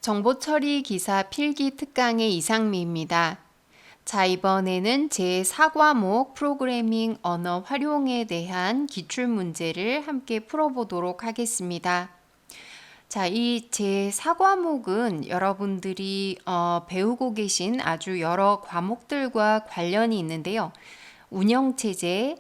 정보처리 기사 필기 특강의 이상미입니다. 자, 이번에는 제4과목 프로그래밍 언어 활용에 대한 기출문제를 함께 풀어보도록 하겠습니다. 자, 이 제4과목은 여러분들이 배우고 계신 아주 여러 과목들과 관련이 있는데요. 운영체제,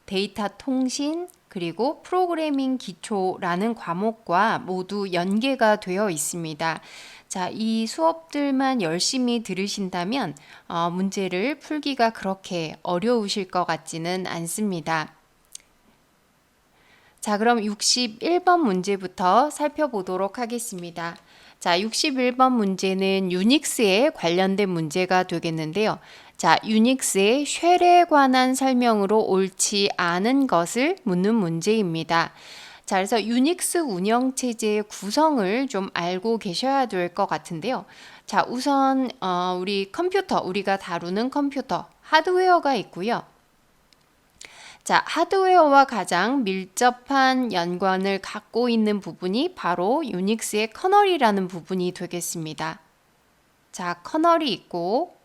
데이터 통신, 그리고 프로그래밍 기초라는 과목과 모두 연계가 되어 있습니다. 자, 이 수업들만 열심히 들으신다면 문제를 풀기가 그렇게 어려우실 것 같지는 않습니다. 자, 그럼 61번 문제부터 살펴보도록 하겠습니다. 자, 61번 문제는 유닉스에 관련된 문제가 되겠는데요. 자, 유닉스의 쉘에 관한 설명으로 옳지 않은 것을 묻는 문제입니다. 자, 그래서 유닉스 운영체제의 구성을 좀 알고 계셔야 될 것 같은데요. 자, 우선 우리가 다루는 컴퓨터, 하드웨어가 있고요. 자, 하드웨어와 가장 밀접한 연관을 갖고 있는 부분이 바로 유닉스의 커널이라는 부분이 되겠습니다. 자, 커널이 있고,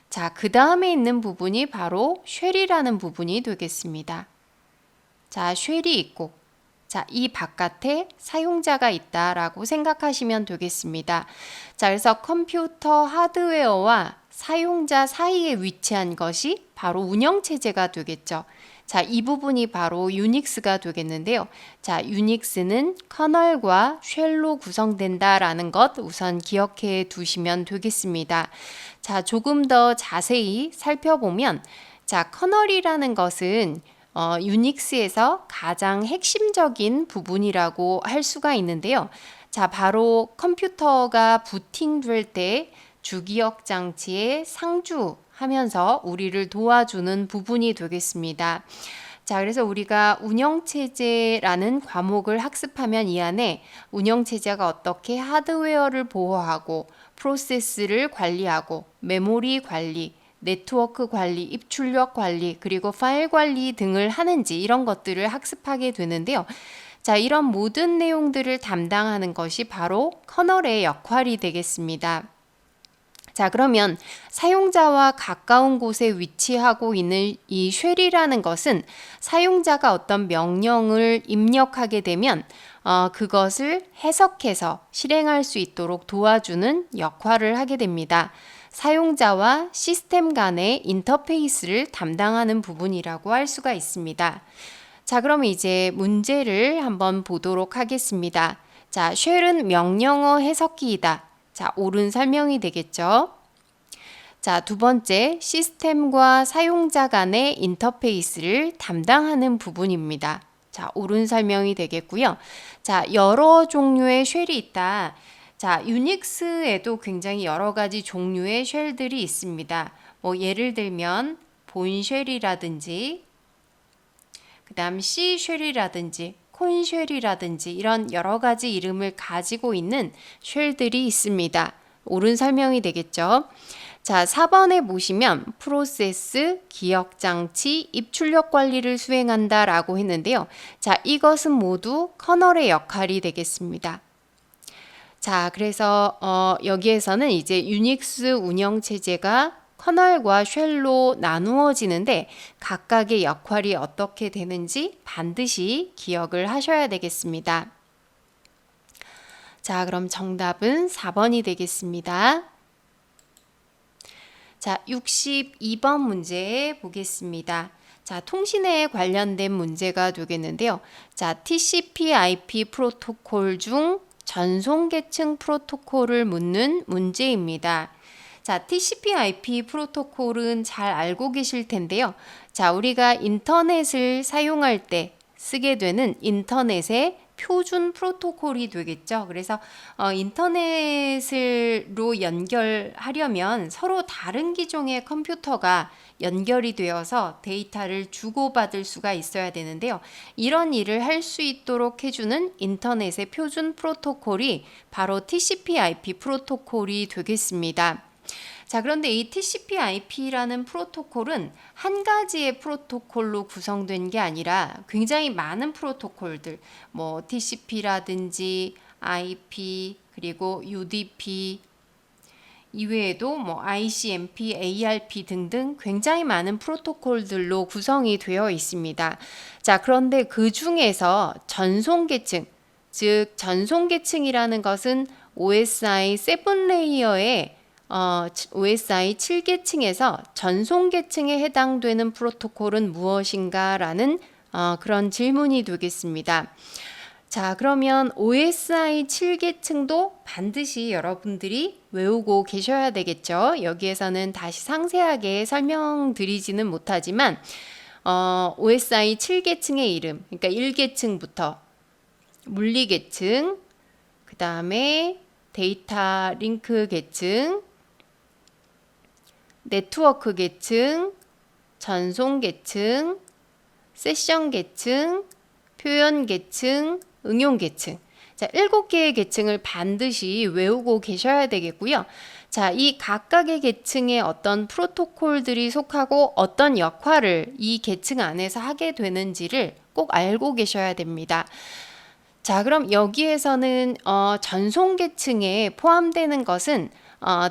자, 그 다음에 있는 부분이 바로 쉘이라는 부분이 되겠습니다. 자, 쉘이 있고, 자, 이 바깥에 사용자가 있다라고 생각하시면 되겠습니다. 자, 그래서 컴퓨터 하드웨어와 사용자 사이에 위치한 것이 바로 운영체제가 되겠죠. 자, 이 부분이 바로 유닉스가 되겠는데요. 자, 유닉스는 커널과 쉘로 구성된다라는 것 우선 기억해 두시면 되겠습니다. 자, 조금 더 자세히 살펴보면, 자, 커널이라는 것은 유닉스에서 가장 핵심적인 부분이라고 할 수가 있는데요. 자, 바로 컴퓨터가 부팅될 때 주기억 장치에 상주하면서 우리를 도와주는 부분이 되겠습니다. 자, 그래서 우리가 운영체제라는 과목을 학습하면 이 안에 운영체제가 어떻게 하드웨어를 보호하고 프로세스를 관리하고 메모리 관리, 네트워크 관리, 입출력 관리, 그리고 파일 관리 등을 하는지 이런 것들을 학습하게 되는데요. 자, 이런 모든 내용들을 담당하는 것이 바로 커널의 역할이 되겠습니다. 자, 그러면 사용자와 가까운 곳에 위치하고 있는 이 쉘이라는 것은 사용자가 어떤 명령을 입력하게 되면 그것을 해석해서 실행할 수 있도록 도와주는 역할을 하게 됩니다. 사용자와 시스템 간의 인터페이스를 담당하는 부분이라고 할 수가 있습니다. 자, 그럼 이제 문제를 한번 보도록 하겠습니다. 자, 쉘은 명령어 해석기이다. 자, 옳은 설명이 되겠죠. 자, 두 번째, 시스템과 사용자 간의 인터페이스를 담당하는 부분입니다. 자, 옳은 설명이 되겠고요. 자, 여러 종류의 쉘이 있다. 자, 유닉스에도 굉장히 여러 가지 종류의 쉘들이 있습니다. 뭐 예를 들면 본 쉘이라든지 그 다음 C 쉘이라든지 콘 쉘이라든지 이런 여러 가지 이름을 가지고 있는 쉘들이 있습니다. 옳은 설명이 되겠죠. 자, 4번에 보시면 프로세스, 기억장치, 입출력 관리를 수행한다 라고 했는데요. 자, 이것은 모두 커널의 역할이 되겠습니다. 자, 그래서 여기에서는 이제 유닉스 운영체제가 커널과 쉘로 나누어지는데 각각의 역할이 어떻게 되는지 반드시 기억을 하셔야 되겠습니다. 자, 그럼 정답은 4번이 되겠습니다. 자, 62번 문제 보겠습니다. 자, 통신에 관련된 문제가 되겠는데요. 자, TCP/IP 프로토콜 중 전송 계층 프로토콜을 묻는 문제입니다. 자, TCP/IP 프로토콜은 잘 알고 계실 텐데요. 자, 우리가 인터넷을 사용할 때 쓰게 되는 인터넷의 표준 프로토콜이 되겠죠. 그래서 인터넷으로 연결하려면 서로 다른 기종의 컴퓨터가 연결이 되어서 데이터를 주고받을 수가 있어야 되는데요. 이런 일을 할 수 있도록 해주는 인터넷의 표준 프로토콜이 바로 TCP/IP 프로토콜이 되겠습니다. 자, 그런데 이 TCP/IP라는 프로토콜은 한 가지의 프로토콜로 구성된 게 아니라 굉장히 많은 프로토콜들, 뭐 TCP라든지 IP, 그리고 UDP 이외에도 뭐 ICMP, ARP 등등 굉장히 많은 프로토콜들로 구성이 되어 있습니다. 자, 그런데 그 중에서 전송계층, 즉 전송계층이라는 것은 OSI 7레이어의 OSI 7계층에서 전송계층에 해당되는 프로토콜은 무엇인가 라는 그런 질문이 되겠습니다. 자, 그러면 OSI 7계층도 반드시 여러분들이 외우고 계셔야 되겠죠. 여기에서는 다시 상세하게 설명드리지는 못하지만 OSI 7계층의 이름, 그러니까 1계층부터 물리계층, 그 다음에 데이터 링크 계층, 네트워크 계층, 전송 계층, 세션 계층, 표현 계층, 응용 계층. 자, 7개의 계층을 반드시 외우고 계셔야 되겠고요. 자, 이 각각의 계층에 어떤 프로토콜들이 속하고 어떤 역할을 이 계층 안에서 하게 되는지를 꼭 알고 계셔야 됩니다. 자, 그럼 여기에서는 전송 계층에 포함되는 것은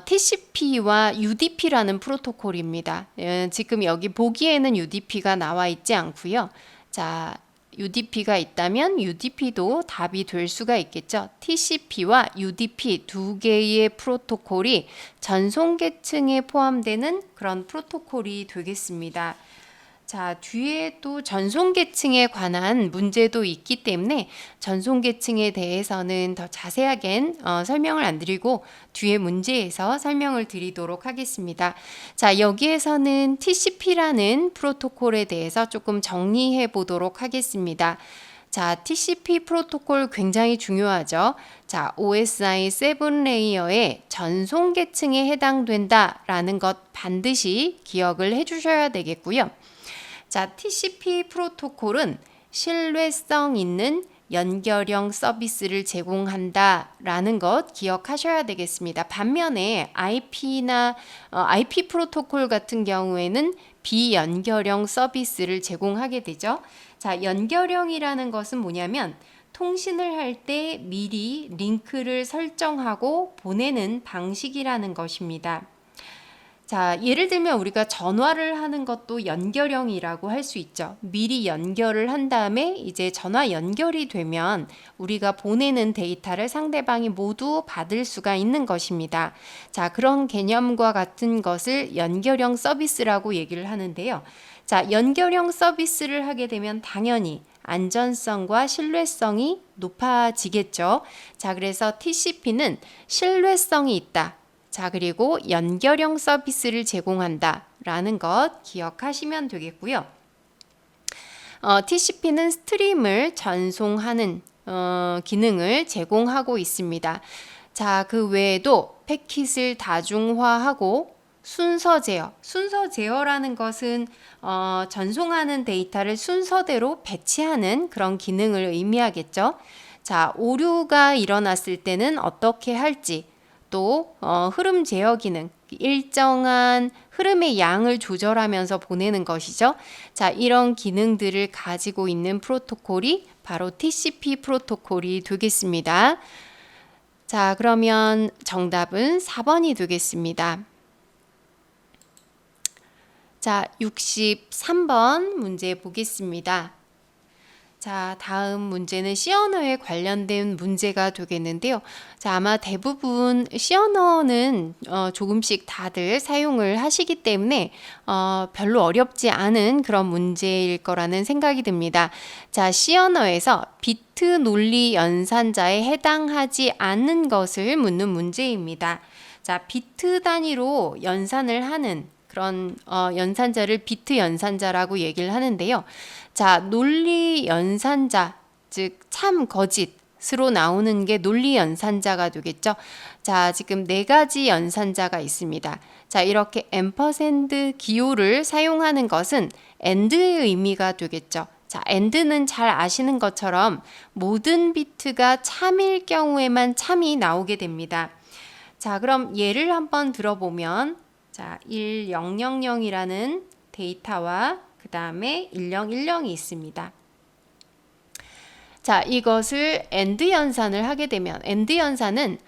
TCP와 UDP라는 프로토콜입니다. 지금 여기 보기에는 UDP가 나와 있지 않고요. 자, UDP가 있다면 UDP도 답이 될 수가 있겠죠. TCP와 UDP 두 개의 프로토콜이 전송 계층에 포함되는 그런 프로토콜이 되겠습니다. 자, 뒤에 또 전송 계층에 관한 문제도 있기 때문에 전송 계층에 대해서는 더 자세하게 설명을 안 드리고 뒤에 문제에서 설명을 드리도록 하겠습니다. 자, 여기에서는 TCP라는 프로토콜에 대해서 조금 정리해 보도록 하겠습니다. 자, TCP 프로토콜 굉장히 중요하죠. 자, OSI 7레이어의 전송 계층에 해당된다라는 것 반드시 기억을 해 주셔야 되겠고요. 자, TCP 프로토콜은 신뢰성 있는 연결형 서비스를 제공한다라는 것 기억하셔야 되겠습니다. 반면에 IP 프로토콜 같은 경우에는 비연결형 서비스를 제공하게 되죠. 자, 연결형이라는 것은 뭐냐면 통신을 할 때 미리 링크를 설정하고 보내는 방식이라는 것입니다. 자, 예를 들면 우리가 전화를 하는 것도 연결형이라고 할 수 있죠. 미리 연결을 한 다음에 이제 전화 연결이 되면 우리가 보내는 데이터를 상대방이 모두 받을 수가 있는 것입니다. 자, 그런 개념과 같은 것을 연결형 서비스라고 얘기를 하는데요. 자, 연결형 서비스를 하게 되면 당연히 안전성과 신뢰성이 높아지겠죠. 자, 그래서 TCP는 신뢰성이 있다. 자, 그리고 연결형 서비스를 제공한다 라는 것 기억하시면 되겠고요. TCP는 스트림을 전송하는 기능을 제공하고 있습니다. 자, 그 외에도 패킷을 다중화하고 순서 제어라는 것은 전송하는 데이터를 순서대로 배치하는 그런 기능을 의미하겠죠. 자, 오류가 일어났을 때는 어떻게 할지, 또 흐름 제어 기능, 일정한 흐름의 양을 조절하면서 보내는 것이죠. 자, 이런 기능들을 가지고 있는 프로토콜이 바로 TCP 프로토콜이 되겠습니다. 자, 그러면 정답은 4번이 되겠습니다. 자, 63번 문제 보겠습니다. 자, 다음 문제는 C 언어에 관련된 문제가 되겠는데요. 자, 아마 대부분 C 언어는 조금씩 다들 사용을 하시기 때문에 별로 어렵지 않은 그런 문제일 거라는 생각이 듭니다. 자, C 언어에서 비트 논리 연산자에 해당하지 않는 것을 묻는 문제입니다. 자, 비트 단위로 연산을 하는 그런 연산자를 비트 연산자라고 얘기를 하는데요. 자, 논리 연산자, 즉 참 거짓으로 나오는 게 논리 연산자가 되겠죠. 자, 지금 4가지 연산자가 있습니다. 자, 이렇게 앰퍼샌드 기호를 사용하는 것은 AND의 의미가 되겠죠. 자, AND는 잘 아시는 것처럼 모든 비트가 참일 경우에만 참이 나오게 됩니다. 자, 그럼 예를 한번 들어보면 자, 1000이라는 데이터와 그 다음에 1010이 있습니다. 자, 이것을 AND 연산을 하게 되면 AND 연산은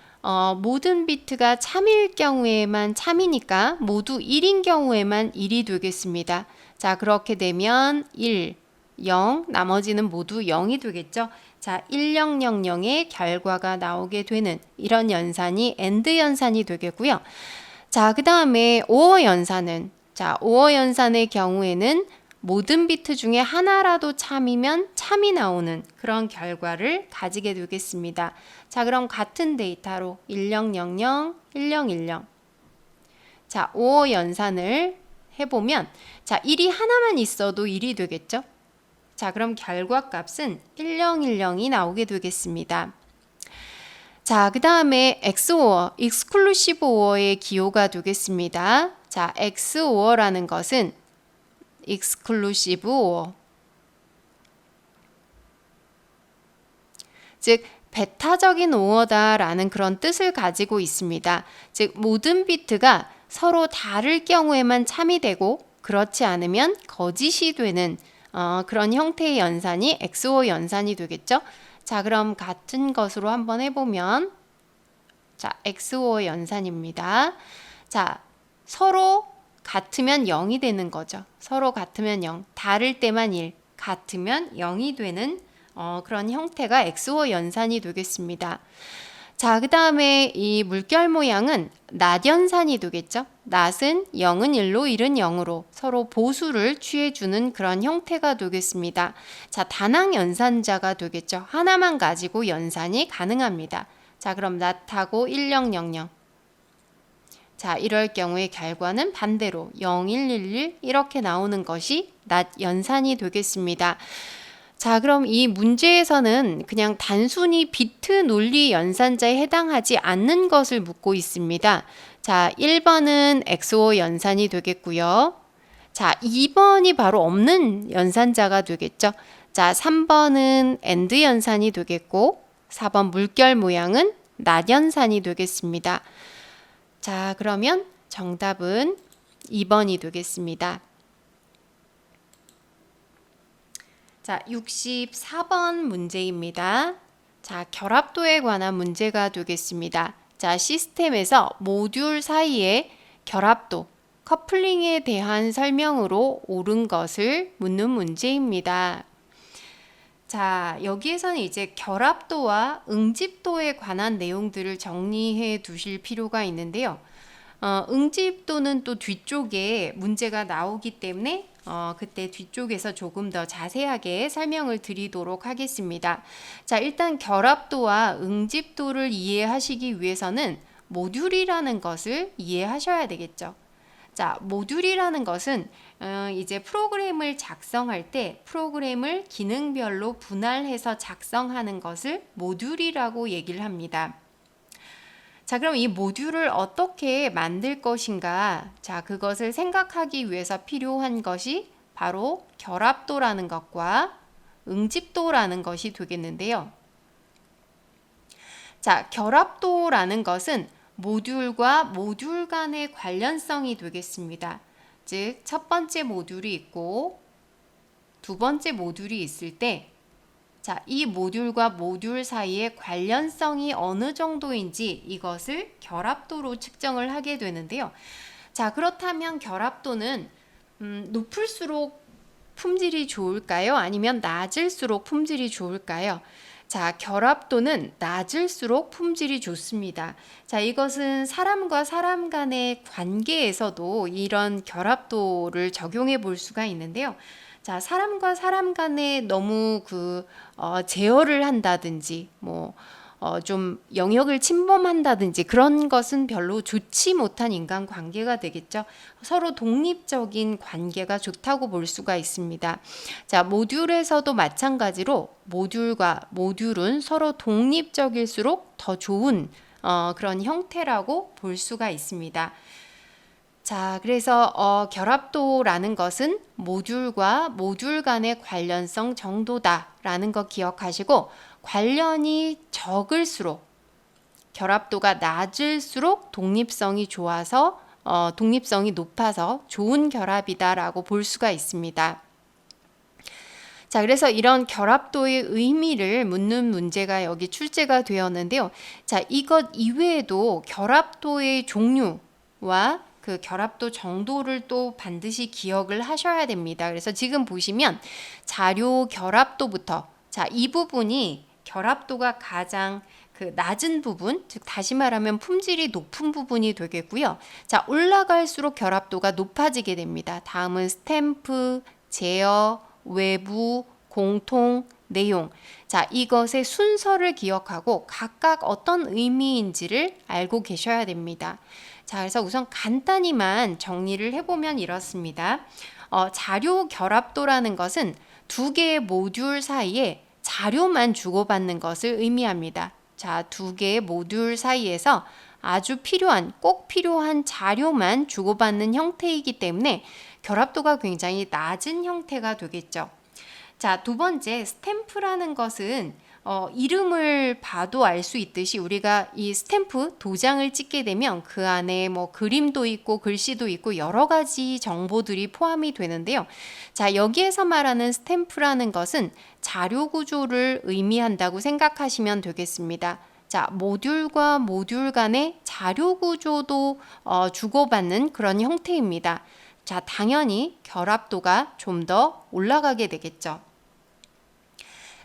모든 비트가 참일 경우에만 참이니까 모두 1인 경우에만 1이 되겠습니다. 자, 그렇게 되면 1, 0, 나머지는 모두 0이 되겠죠. 자, 1000의 결과가 나오게 되는 이런 연산이 AND 연산이 되겠고요. 자, 그 다음에 OR 연산은, 자, OR 연산의 경우에는 모든 비트 중에 하나라도 참이면 참이 나오는 그런 결과를 가지게 되겠습니다. 자, 그럼 같은 데이터로 1000, 1010. 자, OR 연산을 해보면, 자, 1이 하나만 있어도 1이 되겠죠? 자, 그럼 결과값은 1010이 나오게 되겠습니다. 자, 그 다음에 XOR, Exclusive OR의 기호가 되겠습니다. 자, XOR라는 것은 Exclusive OR, 즉 배타적인 OR다라는 그런 뜻을 가지고 있습니다. 즉 모든 비트가 서로 다를 경우에만 참이 되고 그렇지 않으면 거짓이 되는 그런 형태의 연산이 XOR 연산이 되겠죠. 자, 그럼 같은 것으로 한번 해보면, 자, XOR 연산입니다. 자, 서로 같으면 0이 되는 거죠. 서로 같으면 0, 다를 때만 1, 같으면 0이 되는 그런 형태가 XOR 연산이 되겠습니다. 자, 그 다음에 이 물결 모양은 낫 연산이 되겠죠. 낫은 0은 1로 1은 0으로 서로 보수를 취해주는 그런 형태가 되겠습니다. 자, 단항 연산자가 되겠죠. 하나만 가지고 연산이 가능합니다. 자, 그럼 낫하고 1000. 자, 이럴 경우의 결과는 반대로 0111 이렇게 나오는 것이 낫 연산이 되겠습니다. 자, 그럼 이 문제에서는 그냥 단순히 비트 논리 연산자에 해당하지 않는 것을 묻고 있습니다. 자, 1번은 XOR 연산이 되겠고요. 자, 2번이 바로 없는 연산자가 되겠죠. 자, 3번은 AND 연산이 되겠고 4번 물결 모양은 낫 연산이 되겠습니다. 자, 그러면 정답은 2번이 되겠습니다. 자, 64번 문제입니다. 자, 결합도에 관한 문제가 되겠습니다. 자, 시스템에서 모듈 사이의 결합도, 커플링에 대한 설명으로 옳은 것을 묻는 문제입니다. 자, 여기에서는 이제 결합도와 응집도에 관한 내용들을 정리해 두실 필요가 있는데요. 응집도는 또 뒤쪽에 문제가 나오기 때문에 그때 뒤쪽에서 조금 더 자세하게 설명을 드리도록 하겠습니다. 자, 일단 결합도와 응집도를 이해하시기 위해서는 모듈이라는 것을 이해하셔야 되겠죠. 자, 모듈이라는 것은 이제 프로그램을 작성할 때 프로그램을 기능별로 분할해서 작성하는 것을 모듈이라고 얘기를 합니다. 자, 그럼 이 모듈을 어떻게 만들 것인가? 자, 그것을 생각하기 위해서 필요한 것이 바로 결합도라는 것과 응집도라는 것이 되겠는데요. 자, 결합도라는 것은 모듈과 모듈 간의 관련성이 되겠습니다. 즉, 첫 번째 모듈이 있고 두 번째 모듈이 있을 때, 자, 이 모듈과 모듈 사이의 관련성이 어느 정도인지 이것을 결합도로 측정을 하게 되는데요. 자, 그렇다면 결합도는 높을수록 품질이 좋을까요? 아니면 낮을수록 품질이 좋을까요? 자, 결합도는 낮을수록 품질이 좋습니다. 자, 이것은 사람과 사람 간의 관계에서도 이런 결합도를 적용해 볼 수가 있는데요. 자, 사람과 사람 간에 너무 제어를 한다든지, 좀 영역을 침범한다든지 그런 것은 별로 좋지 못한 인간 관계가 되겠죠. 서로 독립적인 관계가 좋다고 볼 수가 있습니다. 자, 모듈에서도 마찬가지로 모듈과 모듈은 서로 독립적일수록 더 좋은 그런 형태라고 볼 수가 있습니다. 자, 그래서 결합도라는 것은 모듈과 모듈 간의 관련성 정도다라는 거 기억하시고, 관련이 적을수록 결합도가 낮을수록 독립성이 좋아서 독립성이 높아서 좋은 결합이다라고 볼 수가 있습니다. 자, 그래서 이런 결합도의 의미를 묻는 문제가 여기 출제가 되었는데요. 자, 이것 이외에도 결합도의 종류와 그 결합도 정도를 또 반드시 기억을 하셔야 됩니다. 그래서 지금 보시면 자료 결합도부터, 자, 이 부분이 결합도가 가장 그 낮은 부분, 즉 다시 말하면 품질이 높은 부분이 되겠고요. 자, 올라갈수록 결합도가 높아지게 됩니다. 다음은 스탬프, 제어, 외부, 공통, 내용. 자, 이것의 순서를 기억하고 각각 어떤 의미인지를 알고 계셔야 됩니다. 자, 그래서 우선 간단히만 정리를 해보면 이렇습니다. 자료 결합도라는 것은 두 개의 모듈 사이에 자료만 주고받는 것을 의미합니다. 자, 두 개의 모듈 사이에서 아주 필요한, 꼭 필요한 자료만 주고받는 형태이기 때문에 결합도가 굉장히 낮은 형태가 되겠죠. 자, 두 번째, 스탬프라는 것은 이름을 봐도 알 수 있듯이 우리가 이 스탬프 도장을 찍게 되면 그 안에 뭐 그림도 있고 글씨도 있고 여러 가지 정보들이 포함이 되는데요. 자, 여기에서 말하는 스탬프라는 것은 자료 구조를 의미한다고 생각하시면 되겠습니다. 자, 모듈과 모듈 간의 자료 구조도 주고받는 그런 형태입니다. 자, 당연히 결합도가 좀 더 올라가게 되겠죠.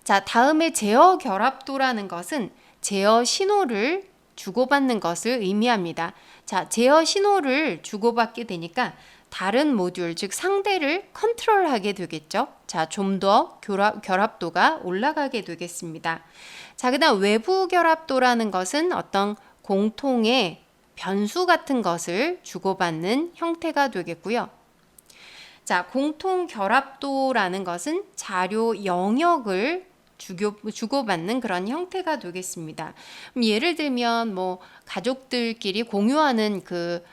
자, 다음에 제어 결합도라는 것은 제어 신호를 주고받는 것을 의미합니다. 자, 제어 신호를 주고받게 되니까 다른 모듈, 즉 상대를 컨트롤하게 되겠죠. 자, 좀 더 결합도가 올라가게 되겠습니다. 자, 그다음 외부 결합도라는 것은 어떤 공통의 변수 같은 것을 주고받는 형태가 되겠고요. 자, 공통 결합도라는 것은 자료 영역을 주고받는 그런 형태가 되겠습니다. 예를 들면 뭐 가족들끼리 공유하는 그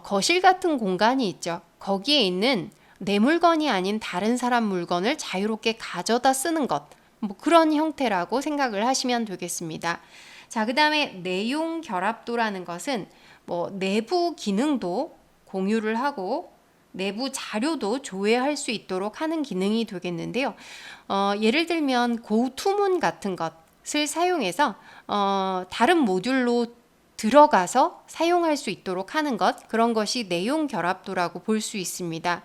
거실 같은 공간이 있죠. 거기에 있는 내 물건이 아닌 다른 사람 물건을 자유롭게 가져다 쓰는 것, 뭐 그런 형태라고 생각을 하시면 되겠습니다. 자, 그 다음에 내용 결합도라는 것은 뭐 내부 기능도 공유를 하고 내부 자료도 조회할 수 있도록 하는 기능이 되겠는데요. 예를 들면 고투문 같은 것을 사용해서 다른 모듈로 들어가서 사용할 수 있도록 하는 것, 그런 것이 내용 결합도라고 볼 수 있습니다.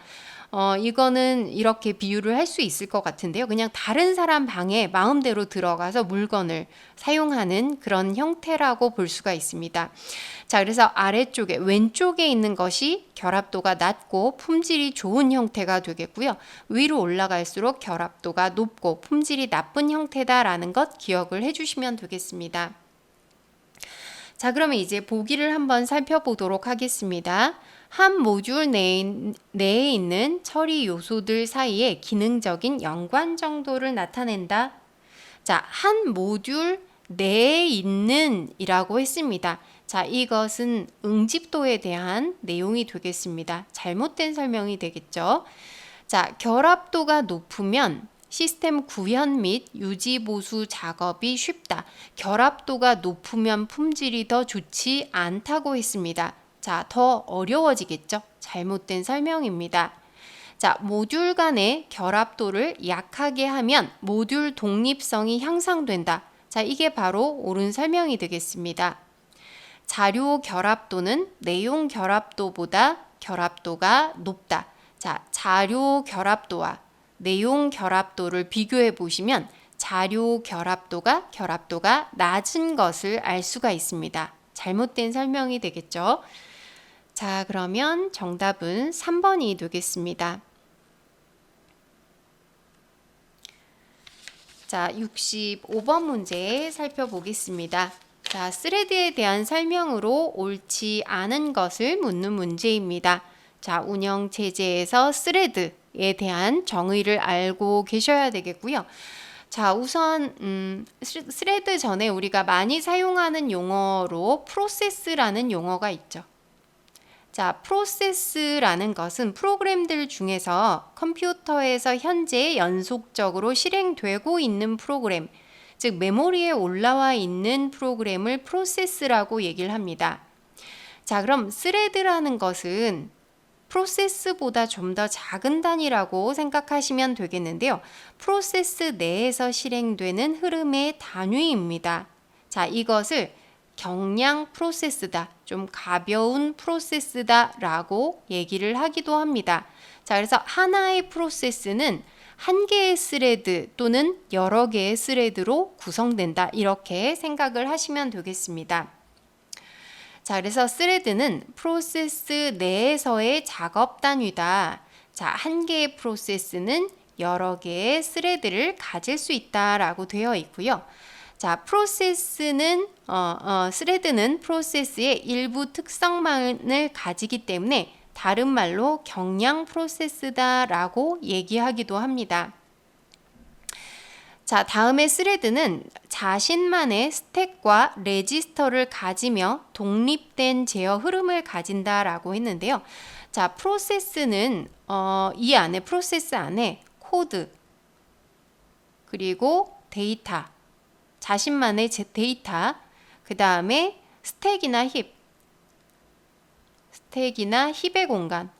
이거는 이렇게 비유를 할 수 있을 것 같은데요. 그냥 다른 사람 방에 마음대로 들어가서 물건을 사용하는 그런 형태라고 볼 수가 있습니다. 자, 그래서 아래쪽에 왼쪽에 있는 것이 결합도가 낮고 품질이 좋은 형태가 되겠고요. 위로 올라갈수록 결합도가 높고 품질이 나쁜 형태다라는 것 기억을 해주시면 되겠습니다. 자, 그러면 이제 보기를 한번 살펴보도록 하겠습니다. 한 모듈 내에 있는 처리 요소들 사이의 기능적인 연관 정도를 나타낸다. 자, 한 모듈 내에 있는 이라고 했습니다. 자, 이것은 응집도에 대한 내용이 되겠습니다. 잘못된 설명이 되겠죠. 자, 결합도가 높으면 시스템 구현 및 유지 보수 작업이 쉽다. 결합도가 높으면 품질이 더 좋지 않다고 했습니다. 자, 더 어려워지겠죠? 잘못된 설명입니다. 자, 모듈 간의 결합도를 약하게 하면 모듈 독립성이 향상된다. 자, 이게 바로 옳은 설명이 되겠습니다. 자료 결합도는 내용 결합도보다 결합도가 높다. 자, 자료 결합도와 내용 결합도를 비교해 보시면 자료 결합도가 낮은 것을 알 수가 있습니다. 잘못된 설명이 되겠죠? 자, 그러면 정답은 3번이 되겠습니다. 자, 65번 문제 살펴보겠습니다. 자, 스레드에 대한 설명으로 옳지 않은 것을 묻는 문제입니다. 자, 운영 체제에서 스레드에 대한 정의를 알고 계셔야 되겠고요. 자, 우선 스레드 전에 우리가 많이 사용하는 용어로 프로세스라는 용어가 있죠. 자, 프로세스라는 것은 프로그램들 중에서 컴퓨터에서 현재 연속적으로 실행되고 있는 프로그램, 즉 메모리에 올라와 있는 프로그램을 프로세스라고 얘기를 합니다. 자, 그럼 스레드라는 것은 프로세스보다 좀 더 작은 단위라고 생각하시면 되겠는데요. 프로세스 내에서 실행되는 흐름의 단위입니다. 자, 이것을 경량 프로세스다, 좀 가벼운 프로세스다 라고 얘기를 하기도 합니다. 자, 그래서 하나의 프로세스는 한 개의 스레드 또는 여러 개의 스레드로 구성된다, 이렇게 생각을 하시면 되겠습니다. 자, 그래서 스레드는 프로세스 내에서의 작업 단위다. 자, 한 개의 프로세스는 여러 개의 스레드를 가질 수 있다라고 되어 있고요. 자, 스레드는 프로세스의 일부 특성만을 가지기 때문에 다른 말로 경량 프로세스다라고 얘기하기도 합니다. 자, 다음에 스레드는 자신만의 스택과 레지스터를 가지며 독립된 제어 흐름을 가진다라고 했는데요. 자, 프로세스는 프로세스 안에 코드, 그리고 데이터, 자신만의 데이터, 그 다음에 스택이나 힙의 공간,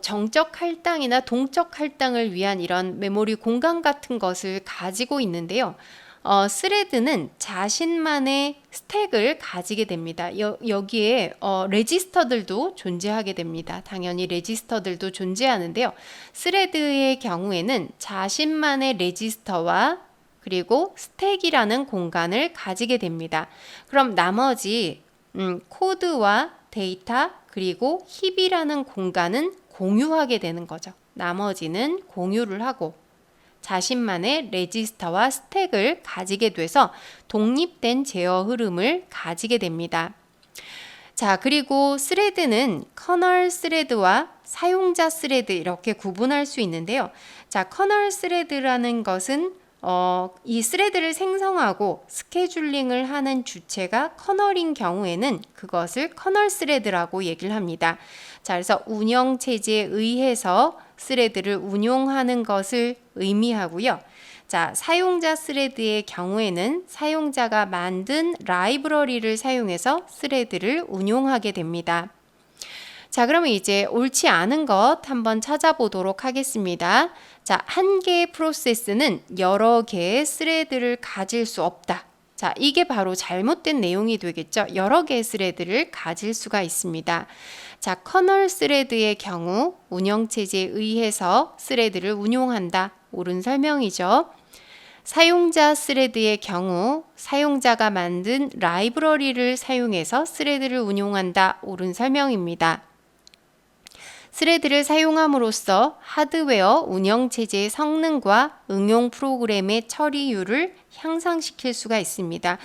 정적 할당이나 동적 할당을 위한 이런 메모리 공간 같은 것을 가지고 있는데요. 스레드는 자신만의 스택을 가지게 됩니다. 여기에 레지스터들도 존재하게 됩니다. 당연히 레지스터들도 존재하는데요. 스레드의 경우에는 자신만의 레지스터와 그리고 스택이라는 공간을 가지게 됩니다. 그럼 나머지 코드와 데이터 그리고 힙이라는 공간은 공유하게 되는 거죠. 나머지는 공유를 하고 자신만의 레지스터와 스택을 가지게 돼서 독립된 제어 흐름을 가지게 됩니다. 자, 그리고 스레드는 커널 스레드와 사용자 스레드 이렇게 구분할 수 있는데요. 자, 커널 스레드라는 것은 이 스레드를 생성하고 스케줄링을 하는 주체가 커널인 경우에는 그것을 커널 스레드라고 얘기를 합니다. 자, 그래서 운영 체제에 의해서 스레드를 운용하는 것을 의미하고요. 자, 사용자 스레드의 경우에는 사용자가 만든 라이브러리를 사용해서 스레드를 운용하게 됩니다. 자, 그러면 이제 옳지 않은 것 한번 찾아보도록 하겠습니다. 자, 한 개의 프로세스는 여러 개의 스레드를 가질 수 없다. 자, 이게 바로 잘못된 내용이 되겠죠. 여러 개의 스레드를 가질 수가 있습니다. 자, 커널 스레드의 경우 운영체제에 의해서 스레드를 운용한다. 옳은 설명이죠. 사용자 스레드의 경우 사용자가 만든 라이브러리를 사용해서 스레드를 운용한다. 옳은 설명입니다. 스레드를 사용함으로써 하드웨어 운영체제의 성능과 응용 프로그램의 처리율을 향상시킬 수가 있습니다.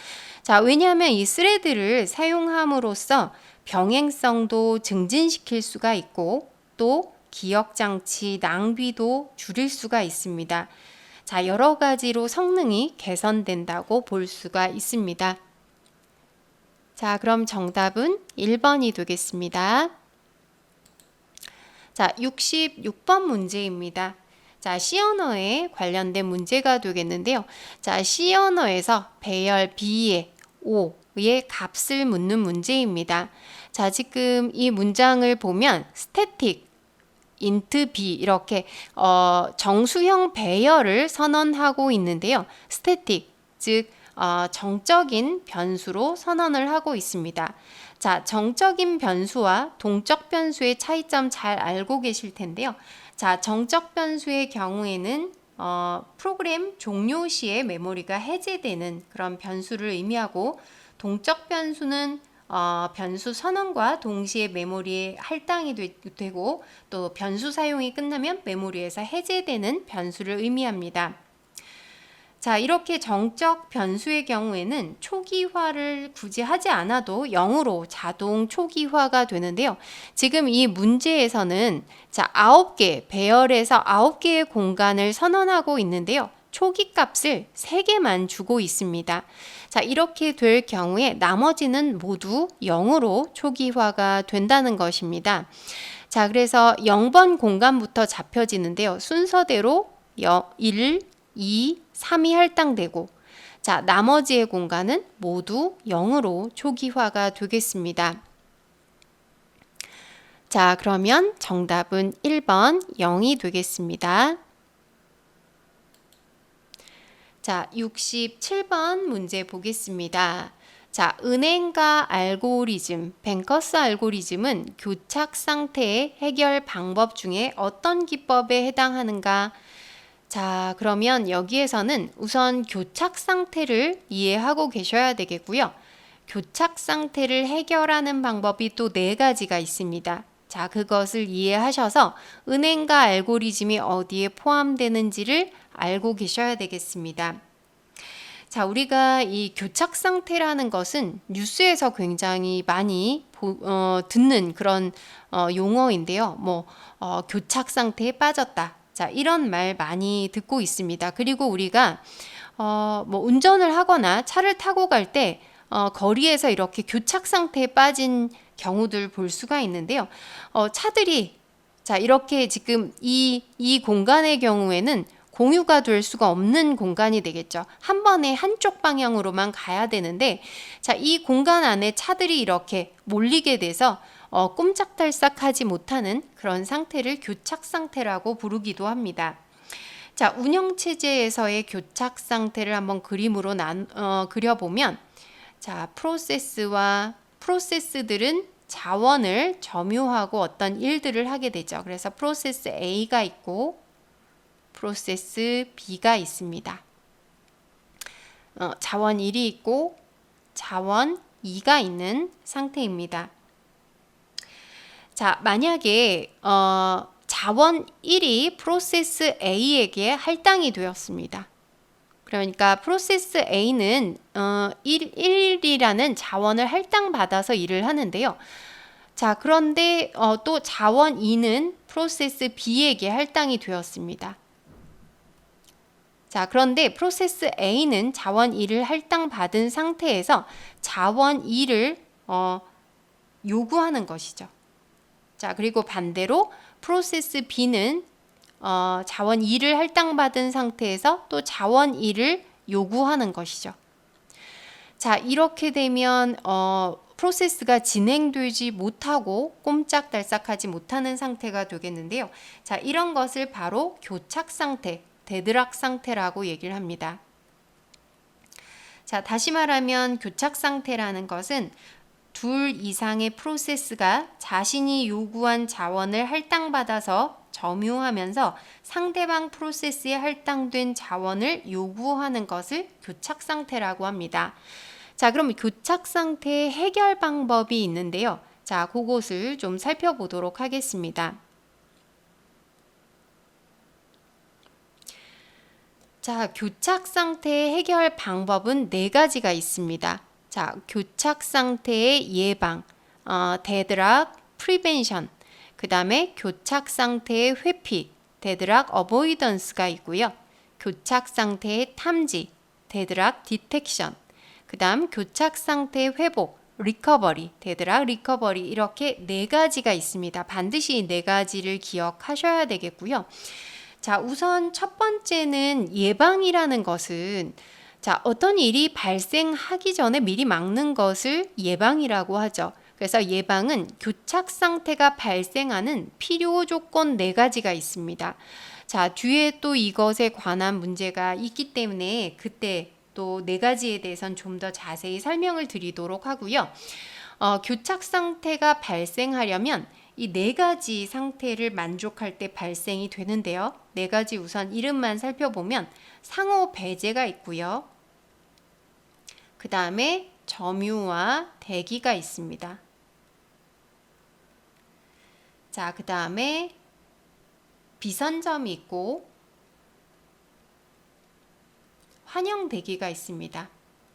자, 왜냐하면 이 스레드를 사용함으로써 병행성도 증진시킬 수가 있고 또 기억장치 낭비도 줄일 수가 있습니다. 자, 여러 가지로 성능이 개선된다고 볼 수가 있습니다. 자, 그럼 정답은 1번이 되겠습니다. 자, 66번 문제입니다. 자, C 언어에 관련된 문제가 되겠는데요. 자, C 언어에서 배열 B의 O의 값을 묻는 문제입니다. 자, 지금 이 문장을 보면 static, int B 이렇게 정수형 배열을 선언하고 있는데요. static, 즉 정적인 변수로 선언을 하고 있습니다. 자, 정적인 변수와 동적 변수의 차이점 잘 알고 계실 텐데요. 자, 정적 변수의 경우에는 프로그램 종료 시에 메모리가 해제되는 그런 변수를 의미하고 동적 변수는 변수 선언과 동시에 메모리에 할당이 되고 또 변수 사용이 끝나면 메모리에서 해제되는 변수를 의미합니다. 자, 이렇게 정적 변수의 경우에는 초기화를 굳이 하지 않아도 0으로 자동 초기화가 되는데요. 지금 이 문제에서는 자, 9개, 배열에서 9개의 공간을 선언하고 있는데요. 초기 값을 3개만 주고 있습니다. 자, 이렇게 될 경우에 나머지는 모두 0으로 초기화가 된다는 것입니다. 자, 그래서 0번 공간부터 잡혀지는데요. 순서대로 1, 2, 3이 할당되고 자, 나머지의 공간은 모두 0으로 초기화가 되겠습니다. 자, 그러면 정답은 1번 0이 되겠습니다. 자, 67번 문제 보겠습니다. 자, 은행가 알고리즘, 뱅커스 알고리즘은 교착 상태의 해결 방법 중에 어떤 기법에 해당하는가? 자, 그러면 여기에서는 우선 교착 상태를 이해하고 계셔야 되겠고요. 교착 상태를 해결하는 방법이 또 4가지가 있습니다. 자, 그것을 이해하셔서 은행가 알고리즘이 어디에 포함되는지를 알고 계셔야 되겠습니다. 자, 우리가 이 교착 상태라는 것은 뉴스에서 굉장히 많이 듣는 그런 용어인데요. 교착 상태에 빠졌다. 자, 이런 말 많이 듣고 있습니다. 그리고 우리가 운전을 하거나 차를 타고 갈 때 거리에서 이렇게 교착 상태에 빠진 경우들 볼 수가 있는데요. 차들이 자, 이렇게 지금 이 공간의 경우에는 공유가 될 수가 없는 공간이 되겠죠. 한 번에 한쪽 방향으로만 가야 되는데, 자, 이 공간 안에 차들이 이렇게 몰리게 돼서 꼼짝달싹하지 못하는 그런 상태를 교착 상태라고 부르기도 합니다. 자, 운영체제에서의 교착 상태를 한번 그림으로 그려보면, 자, 프로세스들은 자원을 점유하고 어떤 일들을 하게 되죠. 그래서 프로세스 A가 있고 프로세스 B가 있습니다. 자원 1이 있고 자원 2가 있는 상태입니다. 자, 만약에 자원 1이 프로세스 A에게 할당이 되었습니다. 그러니까 프로세스 A는 1이라는 자원을 할당받아서 일을 하는데요. 자, 그런데 또 자원 2는 프로세스 B에게 할당이 되었습니다. 자, 그런데 프로세스 A는 자원 1을 할당받은 상태에서 자원 2를 요구하는 것이죠. 자, 그리고 반대로 프로세스 B는 자원 2를 할당받은 상태에서 또 자원 1을 요구하는 것이죠. 자, 이렇게 되면 프로세스가 진행되지 못하고 꼼짝달싹하지 못하는 상태가 되겠는데요. 자, 이런 것을 바로 교착 상태, 데드락 상태라고 얘기를 합니다. 자, 다시 말하면 교착 상태라는 것은 둘 이상의 프로세스가 자신이 요구한 자원을 할당받아서 점유하면서 상대방 프로세스에 할당된 자원을 요구하는 것을 교착 상태라고 합니다. 자, 그럼 교착 상태의 해결 방법이 있는데요. 자, 그것을 좀 살펴보도록 하겠습니다. 자, 교착 상태의 해결 방법은 4가지가 있습니다. 자, 교착 상태의 예방, 데드락 프리벤션, 그 다음에 교착 상태의 회피, 데드락 어보이던스가 있고요. 교착 상태의 탐지, 데드락 디텍션, 그 다음 교착 상태의 회복, 리커버리, 데드락 리커버리, 이렇게 4가지가 있습니다. 반드시 이 4가지를 기억하셔야 되겠고요. 자, 우선 첫 번째는 예방이라는 것은 자, 어떤 일이 발생하기 전에 미리 막는 것을 예방이라고 하죠. 그래서 예방은 교착 상태가 발생하는 필요 조건 4가지가 있습니다. 자, 뒤에 또 이것에 관한 문제가 있기 때문에 그때 또 4가지에 대해서는 좀 더 자세히 설명을 드리도록 하고요. 교착 상태가 발생하려면 이 4가지 상태를 만족할 때 발생이 되는데요. 4가지 우선 이름만 살펴보면 상호 배제가 있고요. 그 다음에 점유와 대기가 있습니다. 자, 그 다음에 비선점이 있고 환영 대기가 있습니다.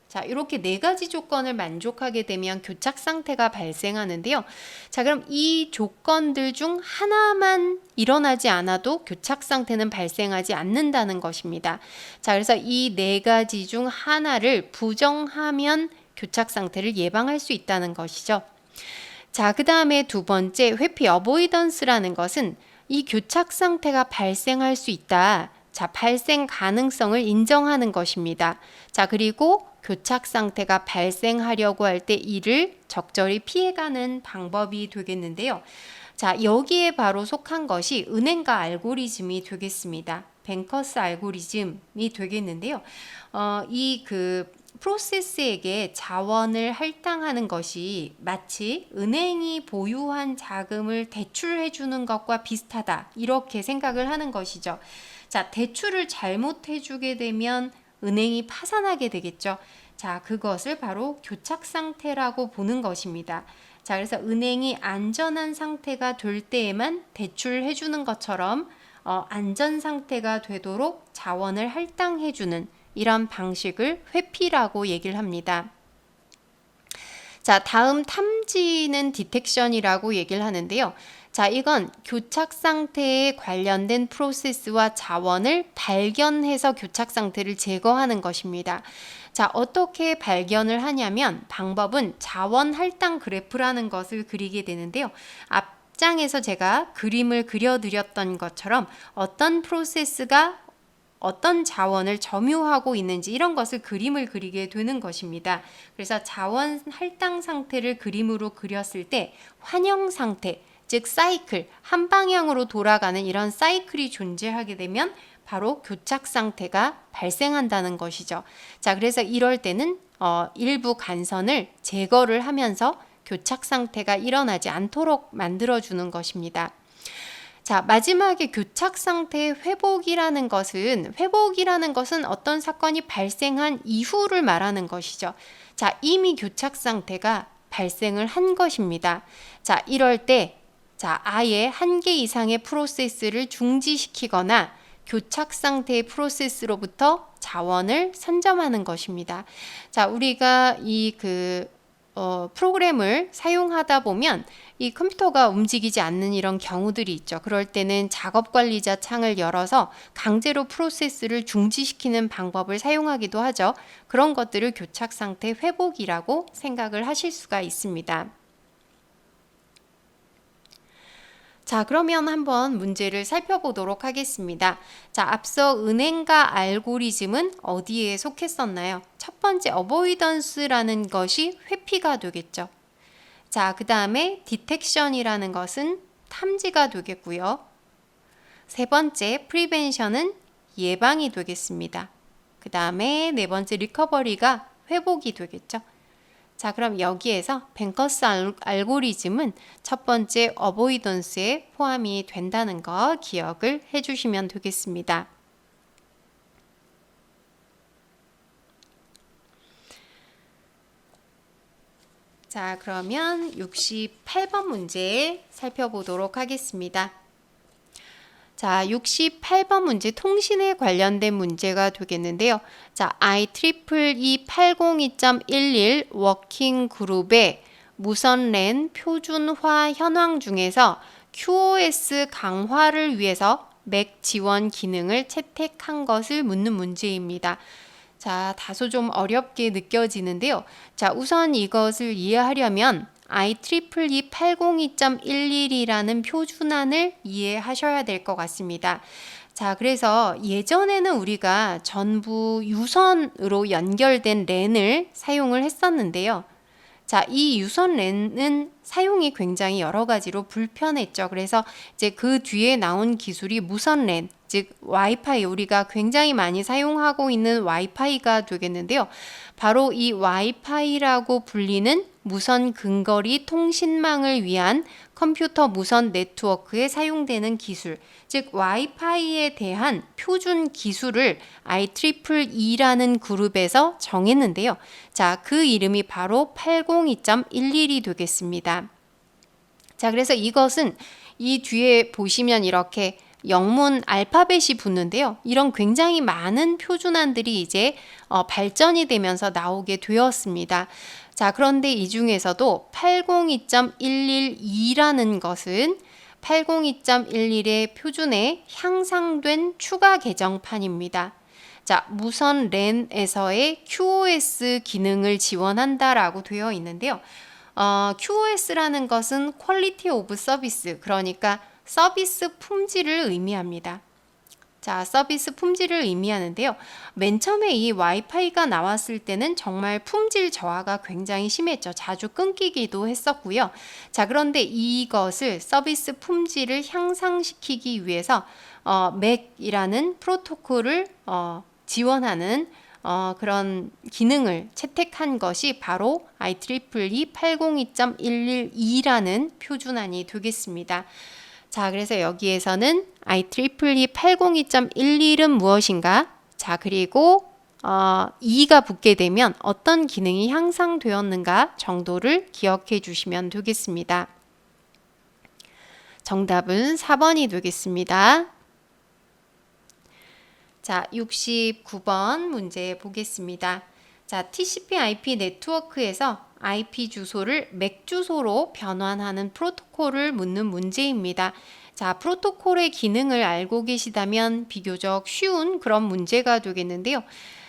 자, 이렇게 4가지 조건을 만족하게 되면 교착 상태가 발생하는데요. 자, 그럼 이 조건들 중 하나만 일어나지 않아도 교착 상태는 발생하지 않는다는 것입니다. 자, 그래서 이 4가지 중 하나를 부정하면 교착 상태를 예방할 수 있다는 것이죠. 자, 그 다음에 2번째 회피 어보이던스라는 것은 이 교착 상태가 발생할 수 있다. 자, 발생 가능성을 인정하는 것입니다. 자, 그리고 교착 상태가 발생하려고 할 때 이를 적절히 피해가는 방법이 되겠는데요. 자, 여기에 바로 속한 것이 은행가 알고리즘이 되겠습니다. 뱅커스 알고리즘이 되겠는데요. 이 프로세스에게 자원을 할당하는 것이 마치 은행이 보유한 자금을 대출해 주는 것과 비슷하다. 이렇게 생각을 하는 것이죠. 자, 대출을 잘못해 주게 되면 은행이 파산하게 되겠죠. 자, 그것을 바로 교착 상태라고 보는 것입니다. 자, 그래서 은행이 안전한 상태가 될 때에만 대출해 주는 것처럼 안전 상태가 되도록 자원을 할당해 주는 이런 방식을 회피라고 얘기를 합니다. 자, 다음 탐지는 디텍션이라고 얘기를 하는데요. 자, 이건 교착 상태에 관련된 프로세스와 자원을 발견해서 교착 상태를 제거하는 것입니다. 자, 어떻게 발견을 하냐면 방법은 자원 할당 그래프라는 것을 그리게 되는데요. 앞장에서 제가 그림을 그려드렸던 것처럼 어떤 프로세스가 어떤 자원을 점유하고 있는지 이런 것을 그림을 그리게 되는 것입니다. 그래서 자원 할당 상태를 그림으로 그렸을 때 환영 상태, 즉 사이클, 한 방향으로 돌아가는 이런 사이클이 존재하게 되면 바로 교착 상태가 발생한다는 것이죠. 자, 그래서 이럴 때는 일부 간선을 제거를 하면서 교착 상태가 일어나지 않도록 만들어주는 것입니다. 자, 마지막에 교착 상태의 회복이라는 것은 어떤 사건이 발생한 이후를 말하는 것이죠. 자, 이미 교착 상태가 발생을 한 것입니다. 자, 이럴 때 아예 한 개 이상의 프로세스를 중지시키거나 교착 상태의 프로세스로부터 자원을 선점하는 것입니다. 자, 우리가 이 프로그램을 사용하다 보면 이 컴퓨터가 움직이지 않는 이런 경우들이 있죠. 그럴 때는 작업 관리자 창을 열어서 강제로 프로세스를 중지시키는 방법을 사용하기도 하죠. 그런 것들을 교착 상태 회복이라고 생각을 하실 수가 있습니다. 자, 그러면 한번 문제를 살펴보도록 하겠습니다. 자, 앞서 은행가 알고리즘은 어디에 속했었나요? 첫 번째 어보이던스라는 것이 회피가 되겠죠. 자, 그 다음에 디텍션이라는 것은 탐지가 되겠고요. 세 번째 프리벤션은 예방이 되겠습니다. 그 다음에 네 번째 리커버리가 회복이 되겠죠. 자, 그럼 여기에서 뱅커스 알고리즘은 첫 번째 어보이던스에 포함이 된다는 거 기억을 해주시면 되겠습니다. 자, 그러면 68번 문제 살펴보도록 하겠습니다. 자, 68번 문제 통신에 관련된 문제가 되겠는데요. 자, IEEE 802.11 워킹 그룹의 무선 랜 표준화 현황 중에서 QoS 강화를 위해서 맥 지원 기능을 채택한 것을 묻는 문제입니다. 자, 다소 좀 어렵게 느껴지는데요. 자, 우선 이것을 이해하려면 IEEE 802.11이라는 표준안을 이해하셔야 될 것 같습니다. 자, 그래서 예전에는 우리가 전부 유선으로 연결된 랜을 사용을 했었는데요. 자, 이 유선 랜은 사용이 굉장히 여러 가지로 불편했죠. 그래서 이제 그 뒤에 나온 기술이 무선 랜, 즉 와이파이, 우리가 굉장히 많이 사용하고 있는 와이파이가 되겠는데요. 바로 이 와이파이라고 불리는 무선 근거리 통신망을 위한 컴퓨터 무선 네트워크에 사용되는 기술, 즉 와이파이에 대한 표준 기술을 IEEE라는 그룹에서 정했는데요. 자, 그 이름이 바로 802.11이 되겠습니다. 자, 그래서 이것은 이 뒤에 보시면 이렇게 영문 알파벳이 붙는데요. 이런 굉장히 많은 표준안들이 이제 발전이 되면서 나오게 되었습니다. 자, 그런데 이 중에서도 802.112라는 것은 802.11의 표준에 향상된 추가 개정판입니다. 자, 무선 랜에서의 QoS 기능을 지원한다라고 되어 있는데요. QoS라는 것은 Quality of Service, 그러니까 서비스 품질을 의미합니다. 자, 서비스 품질을 의미하는데요. 맨 처음에 이 와이파이가 나왔을 때는 정말 품질 저하가 굉장히 심했죠. 자주 끊기기도 했었고요. 자, 그런데 이것을 서비스 품질을 향상시키기 위해서 맥이라는 프로토콜을 지원하는 그런 기능을 채택한 것이 바로 IEEE 802.112라는 표준안이 되겠습니다. 자, 그래서 여기에서는 IEEE 802.11은 무엇인가? 자, 그리고 2가 붙게 되면 어떤 기능이 향상되었는가 정도를 기억해 주시면 되겠습니다. 정답은 4번이 되겠습니다. 자, 69번 문제 보겠습니다. 자, TCP/IP 네트워크에서 IP 주소를 맥 주소로 변환하는 프로토콜을 묻는 문제입니다. 자, 프로토콜의 기능을 알고 계시다면 비교적 쉬운 그런 문제가 되겠는데요.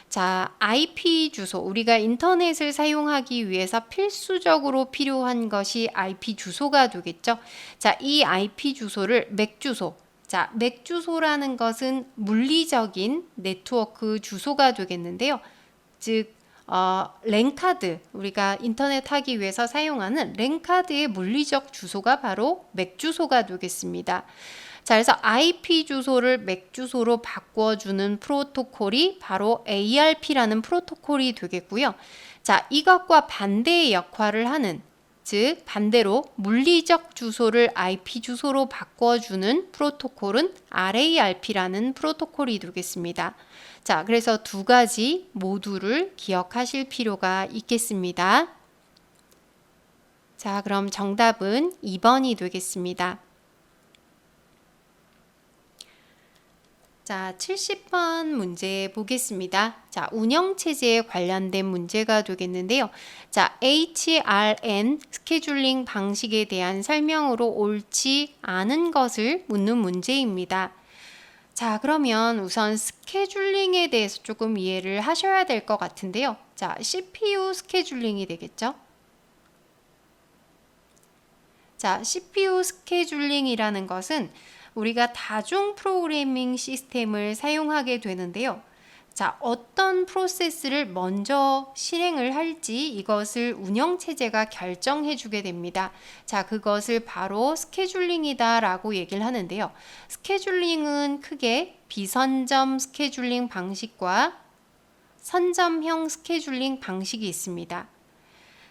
자, IP 주소, 우리가 인터넷을 사용하기 위해서 필수적으로 필요한 것이 IP 주소가 되겠죠. 자, 이 IP 주소를 맥 주소, 자, 맥 주소라는 것은 물리적인 네트워크 주소가 되겠는데요. 즉, 랜카드, 우리가 인터넷 하기 위해서 사용하는 랜카드의 물리적 주소가 바로 맥 주소가 되겠습니다. 자, 그래서 IP 주소를 맥 주소로 바꿔주는 프로토콜이 바로 ARP라는 프로토콜이 되겠고요. 자, 이것과 반대의 역할을 하는, 즉 반대로 물리적 주소를 IP 주소로 바꿔주는 프로토콜은 RARP라는 프로토콜이 되겠습니다. 자, 그래서 두 가지 모두를 기억하실 필요가 있겠습니다. 자, 그럼 정답은 2번이 되겠습니다. 자, 70번 문제 보겠습니다. 자, 운영체제에 관련된 문제가 되겠는데요. 자, HRN 스케줄링 방식에 대한 설명으로 옳지 않은 것을 묻는 문제입니다. 자, 그러면 우선 스케줄링에 대해서 조금 이해를 하셔야 될 것 같은데요. 자, CPU 스케줄링이 되겠죠? 자, CPU 스케줄링이라는 것은 우리가 다중 프로그래밍 시스템을 사용하게 되는데요. 자, 어떤 프로세스를 먼저 실행을 할지 이것을 운영체제가 결정해 주게 됩니다. 자, 그것을 바로 스케줄링이다 라고 얘기를 하는데요. 스케줄링은 크게 비선점 스케줄링 방식과 선점형 스케줄링 방식이 있습니다.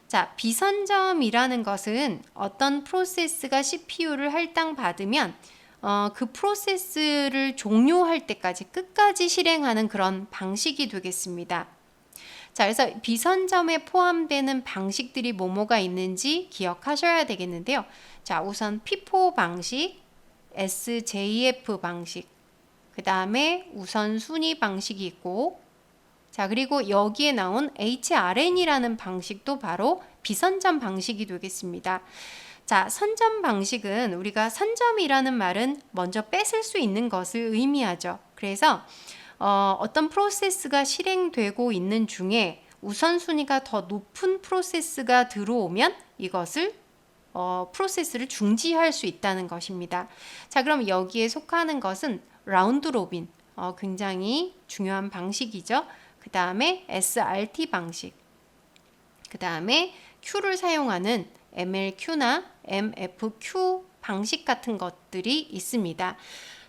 자, 비선점이라는 것은 어떤 프로세스가 CPU를 할당받으면 그 프로세스를 종료할 때까지 끝까지 실행하는 그런 방식이 되겠습니다. 자, 그래서 비선점에 포함되는 방식들이 뭐뭐가 있는지 기억하셔야 되겠는데요. 자, 우선 FIFO 방식, SJF 방식, 그 다음에 우선순위 방식이 있고, 자, 그리고 여기에 나온 HRN이라는 방식도 바로 비선점 방식이 되겠습니다. 자, 선점 방식은 우리가 선점이라는 말은 먼저 뺏을 수 있는 것을 의미하죠. 그래서 어떤 프로세스가 실행되고 있는 중에 우선순위가 더 높은 프로세스가 들어오면 이것을 프로세스를 중지할 수 있다는 것입니다. 자, 그럼 여기에 속하는 것은 라운드 로빈, 굉장히 중요한 방식이죠. 그 다음에 SRT 방식, 그 다음에 Q를 사용하는 MLQ나 MFQ 방식 같은 것들이 있습니다.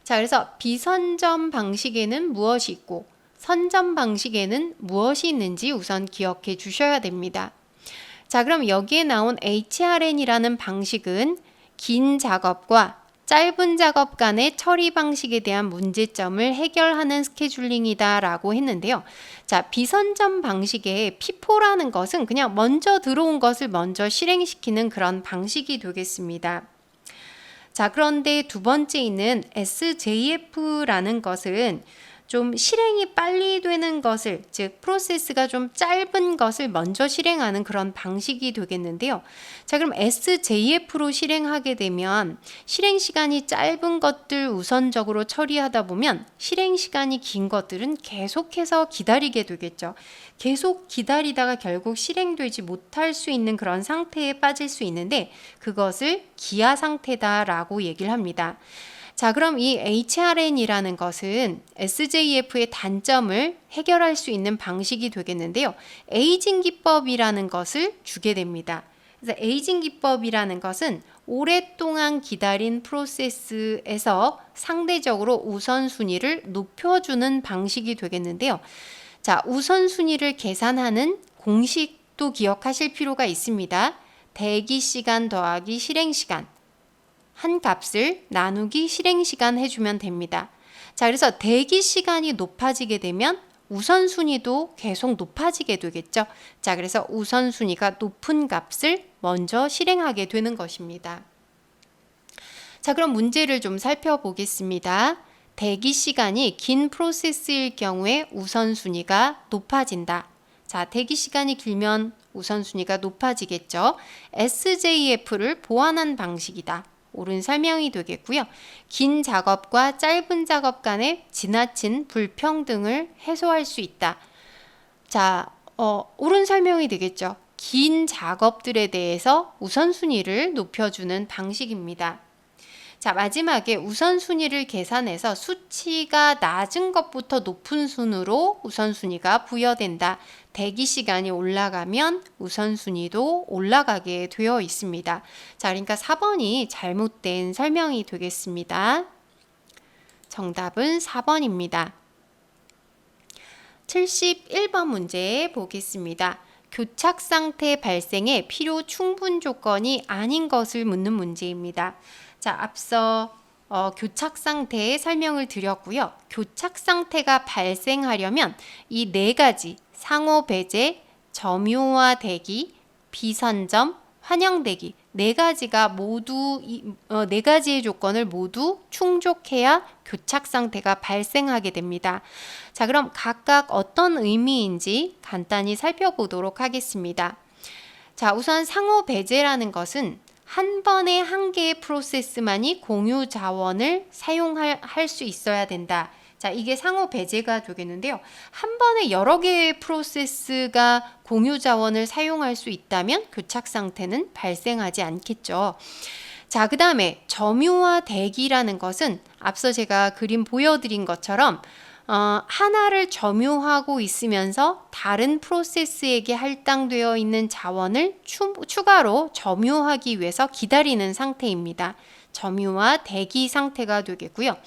자, 그래서 비선점 방식에는 무엇이 있고 선점 방식에는 무엇이 있는지 우선 기억해 주셔야 됩니다. 자, 그럼 여기에 나온 HRN이라는 방식은 긴 작업과 짧은 작업 간의 처리 방식에 대한 문제점을 해결하는 스케줄링이다 라고 했는데요. 자, 비선점 방식의 FIFO라는 것은 그냥 먼저 들어온 것을 먼저 실행시키는 그런 방식이 되겠습니다. 자, 그런데 두 번째 있는 SJF라는 것은 좀 실행이 빨리 되는 것을, 즉 프로세스가 좀 짧은 것을 먼저 실행하는 그런 방식이 되겠는데요. 자, 그럼 SJF로 실행하게 되면 실행 시간이 짧은 것들 우선적으로 처리하다 보면 실행 시간이 긴 것들은 계속해서 기다리게 되겠죠. 계속 기다리다가 결국 실행되지 못할 수 있는 그런 상태에 빠질 수 있는데 그것을 기아 상태다라고 얘기를 합니다. 자, 그럼 이 HRN이라는 것은 SJF의 단점을 해결할 수 있는 방식이 되겠는데요. 에이징 기법이라는 것을 주게 됩니다. 그래서 에이징 기법이라는 것은 오랫동안 기다린 프로세스에서 상대적으로 우선순위를 높여주는 방식이 되겠는데요. 자, 우선순위를 계산하는 공식도 기억하실 필요가 있습니다. 대기 시간 더하기 실행 시간. 한 값을 나누기 실행 시간 해주면 됩니다. 자, 그래서 대기 시간이 높아지게 되면 우선순위도 계속 높아지게 되겠죠. 자, 그래서 우선순위가 높은 값을 먼저 실행하게 되는 것입니다. 자, 그럼 문제를 좀 살펴보겠습니다. 대기 시간이 긴 프로세스일 경우에 우선순위가 높아진다. 자, 대기 시간이 길면 우선순위가 높아지겠죠. SJF를 보완한 방식이다. 옳은 설명이 되겠고요. 긴 작업과 짧은 작업 간의 지나친 불평등을 해소할 수 있다. 자, 옳은 설명이 되겠죠. 긴 작업들에 대해서 우선순위를 높여주는 방식입니다. 자, 마지막에 우선순위를 계산해서 수치가 낮은 것부터 높은 순으로 우선순위가 부여된다. 대기 시간이 올라가면 우선순위도 올라가게 되어 있습니다. 자, 그러니까 4번이 잘못된 설명이 되겠습니다. 정답은 4번입니다. 71번 문제 보겠습니다. 교착 상태 발생의 필요 충분 조건이 아닌 것을 묻는 문제입니다. 자, 앞서 교착 상태의 설명을 드렸고요. 교착 상태가 발생하려면 이 네 가지 상호 배제, 점유화 대기, 비선점, 환영 대기 네 가지가 모두 네 가지의 조건을 모두 충족해야 교착 상태가 발생하게 됩니다. 자, 그럼 각각 어떤 의미인지 간단히 살펴보도록 하겠습니다. 자, 우선 상호 배제라는 것은 한 번에 한 개의 프로세스만이 공유 자원을 사용할 수 있어야 된다. 자, 이게 상호 배제가 되겠는데요. 한 번에 여러 개의 프로세스가 공유 자원을 사용할 수 있다면 교착 상태는 발생하지 않겠죠. 자, 그 다음에 점유화 대기라는 것은 앞서 제가 그림 보여드린 것처럼 하나를 점유하고 있으면서 다른 프로세스에게 할당되어 있는 자원을 추가로 점유하기 위해서 기다리는 상태입니다. 점유와 대기 상태가 되겠고요.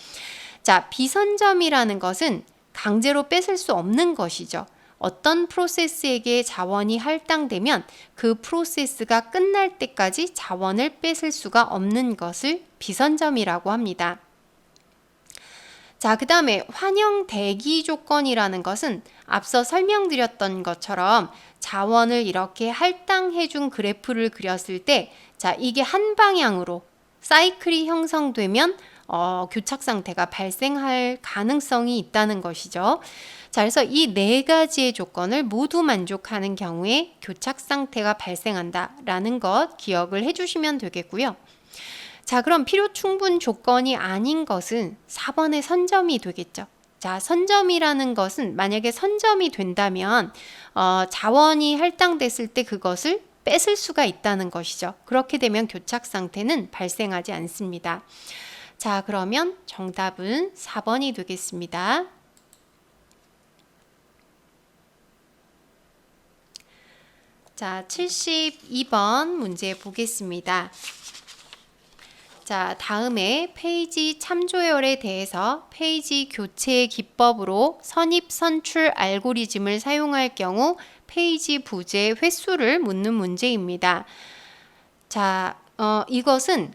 자, 비선점이라는 것은 강제로 뺏을 수 없는 것이죠. 어떤 프로세스에게 자원이 할당되면 그 프로세스가 끝날 때까지 자원을 뺏을 수가 없는 것을 비선점이라고 합니다. 자, 그 다음에 환영 대기 조건이라는 것은 앞서 설명드렸던 것처럼 자원을 이렇게 할당해준 그래프를 그렸을 때, 자, 이게 한 방향으로 사이클이 형성되면 교착 상태가 발생할 가능성이 있다는 것이죠. 자, 그래서 이 네 가지의 조건을 모두 만족하는 경우에 교착 상태가 발생한다라는 것 기억을 해주시면 되겠고요. 자, 그럼 필요 충분 조건이 아닌 것은 4번의 선점이 되겠죠. 자, 선점이라는 것은 만약에 선점이 된다면 자원이 할당됐을 때 그것을 뺏을 수가 있다는 것이죠. 그렇게 되면 교착 상태는 발생하지 않습니다. 자, 그러면 정답은 4번이 되겠습니다. 자, 72번 문제 보겠습니다. 자, 다음에 페이지 참조열에 대해서 페이지 교체 기법으로 선입 선출 알고리즘을 사용할 경우 페이지 부재 횟수를 묻는 문제입니다. 자, 이것은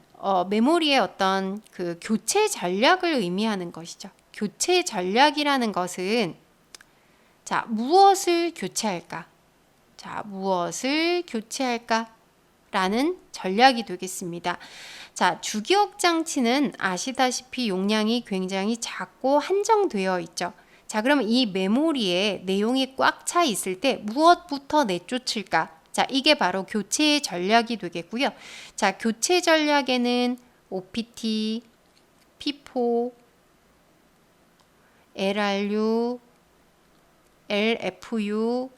메모리의 어떤 그 교체 전략을 의미하는 것이죠. 교체 전략이라는 것은 자, 무엇을 교체할까? 자, 무엇을 교체할까? 라는 전략이 되겠습니다. 자, 주기억 장치는 아시다시피 용량이 굉장히 작고 한정되어 있죠. 자, 그럼 이 메모리에 내용이 꽉 차 있을 때 무엇부터 내쫓을까? 자, 이게 바로 교체 전략이 되겠고요. 자, 교체 전략에는 OPT, P4, LRU, LFU,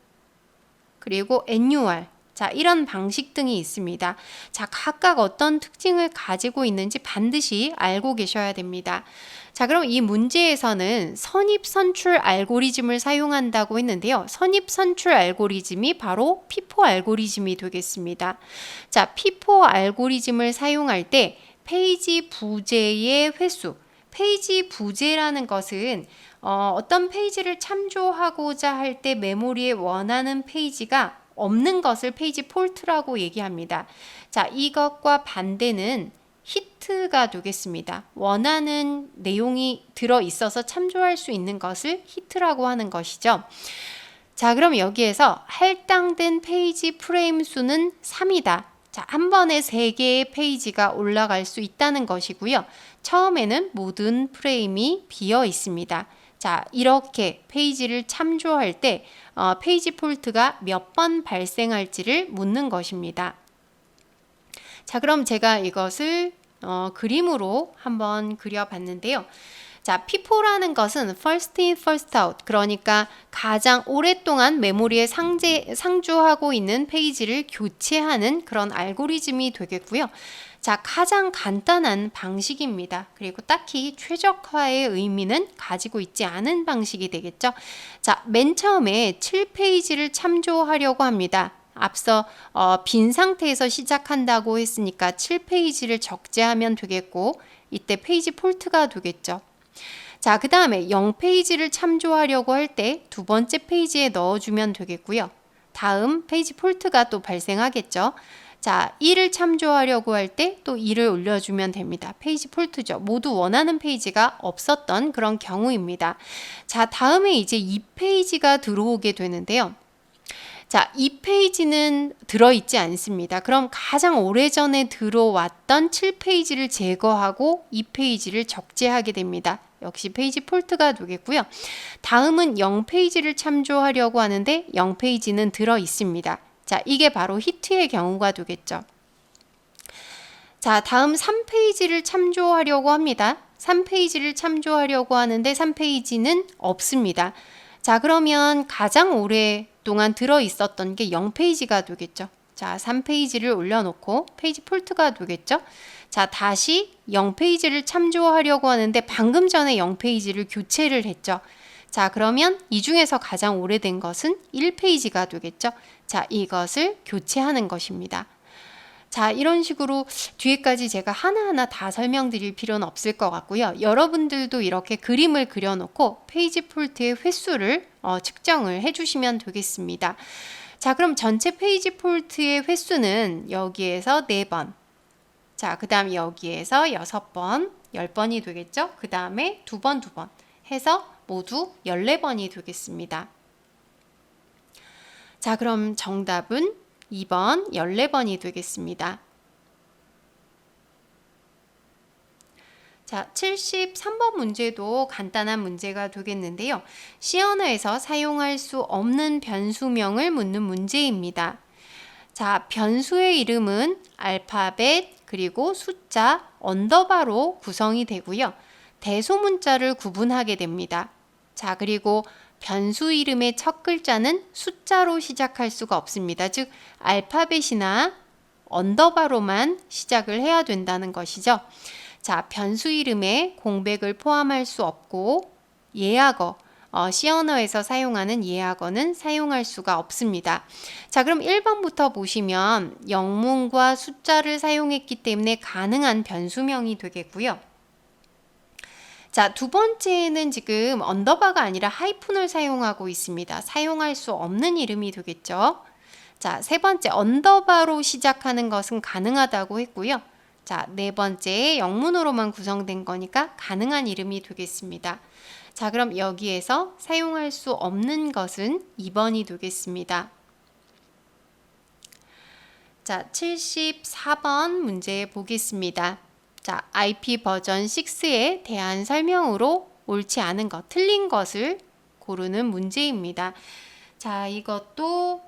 그리고 NUR 자, 이런 방식 등이 있습니다. 자, 각각 어떤 특징을 가지고 있는지 반드시 알고 계셔야 됩니다. 자, 그럼 이 문제에서는 선입선출 알고리즘을 사용한다고 했는데요. 선입선출 알고리즘이 바로 피포 알고리즘이 되겠습니다. 자, 피포 알고리즘을 사용할 때 페이지 부재의 횟수, 페이지 부재라는 것은 어떤 페이지를 참조하고자 할 때 메모리에 원하는 페이지가 없는 것을 페이지 폴트라고 얘기합니다. 자, 이것과 반대는 히트가 되겠습니다. 원하는 내용이 들어 있어서 참조할 수 있는 것을 히트라고 하는 것이죠. 자, 그럼 여기에서 할당된 페이지 프레임 수는 3이다. 자, 한 번에 3개의 페이지가 올라갈 수 있다는 것이고요. 처음에는 모든 프레임이 비어 있습니다. 자, 이렇게 페이지를 참조할 때 페이지 폴트가 몇 번 발생할지를 묻는 것입니다. 자, 그럼 제가 이것을 그림으로 한번 그려봤는데요. 자, 피포라는 것은 first in, first out, 그러니까 가장 오랫동안 메모리에 상주하고 있는 페이지를 교체하는 그런 알고리즘이 되겠고요. 자, 가장 간단한 방식입니다. 그리고 딱히 최적화의 의미는 가지고 있지 않은 방식이 되겠죠. 자, 맨 처음에 7페이지를 참조하려고 합니다. 앞서 빈 상태에서 시작한다고 했으니까 7페이지를 적재하면 되겠고, 이때 페이지 폴트가 되겠죠. 자, 그 다음에 0페이지를 참조하려고 할 때 두 번째 페이지에 넣어주면 되겠고요. 다음 페이지 폴트가 또 발생하겠죠. 자, 2를 참조하려고 할 때 또 2를 올려주면 됩니다. 페이지 폴트죠. 모두 원하는 페이지가 없었던 그런 경우입니다. 자, 다음에 이제 2페이지가 들어오게 되는데요. 자, 2페이지는 들어있지 않습니다. 그럼 가장 오래전에 들어왔던 7페이지를 제거하고 2페이지를 적재하게 됩니다. 역시 페이지 폴트가 되겠고요. 다음은 0페이지를 참조하려고 하는데 0페이지는 들어있습니다. 자, 이게 바로 히트의 경우가 되겠죠. 자, 다음 3페이지를 참조하려고 합니다. 3페이지를 참조하려고 하는데 3페이지는 없습니다. 자, 그러면 가장 오랫동안 들어있었던 게 0페이지가 되겠죠. 자, 3페이지를 올려놓고 페이지 폴트가 되겠죠. 자, 다시 0페이지를 참조하려고 하는데 방금 전에 0페이지를 교체를 했죠. 자, 그러면 이 중에서 가장 오래된 것은 1페이지가 되겠죠. 자, 이것을 교체하는 것입니다. 자, 이런 식으로 뒤에까지 제가 하나하나 다 설명드릴 필요는 없을 것 같고요. 여러분들도 이렇게 그림을 그려놓고 페이지 폴트의 횟수를 측정을 해주시면 되겠습니다. 자, 그럼 전체 페이지 폴트의 횟수는 여기에서 4번, 자, 그 다음 여기에서 6번, 10번이 되겠죠? 그 다음에 2번, 2번 해서 모두 14번이 되겠습니다. 자, 그럼 정답은 2번 14번이 되겠습니다. 자, 73번 문제도 간단한 문제가 되겠는데요. C 언어에서 사용할 수 없는 변수명을 묻는 문제입니다. 자, 변수의 이름은 알파벳 그리고 숫자 언더바로 구성이 되고요. 대소문자를 구분하게 됩니다. 자, 그리고 변수 이름의 첫 글자는 숫자로 시작할 수가 없습니다. 즉, 알파벳이나 언더바로만 시작을 해야 된다는 것이죠. 자, 변수 이름에 공백을 포함할 수 없고 예약어, C 언어에서 사용하는 예약어는 사용할 수가 없습니다. 자, 그럼 1번부터 보시면 영문과 숫자를 사용했기 때문에 가능한 변수명이 되겠고요. 자, 두 번째는 지금 언더바가 아니라 하이픈을 사용하고 있습니다. 사용할 수 없는 이름이 되겠죠. 자, 세 번째 언더바로 시작하는 것은 가능하다고 했고요. 자, 네 번째 영문으로만 구성된 거니까 가능한 이름이 되겠습니다. 자, 그럼 여기에서 사용할 수 없는 것은 2번이 되겠습니다. 자, 74번 문제 보겠습니다. 자, IP 버전 6에 대한 설명으로 옳지 않은 것, 틀린 것을 고르는 문제입니다. 자, 이것도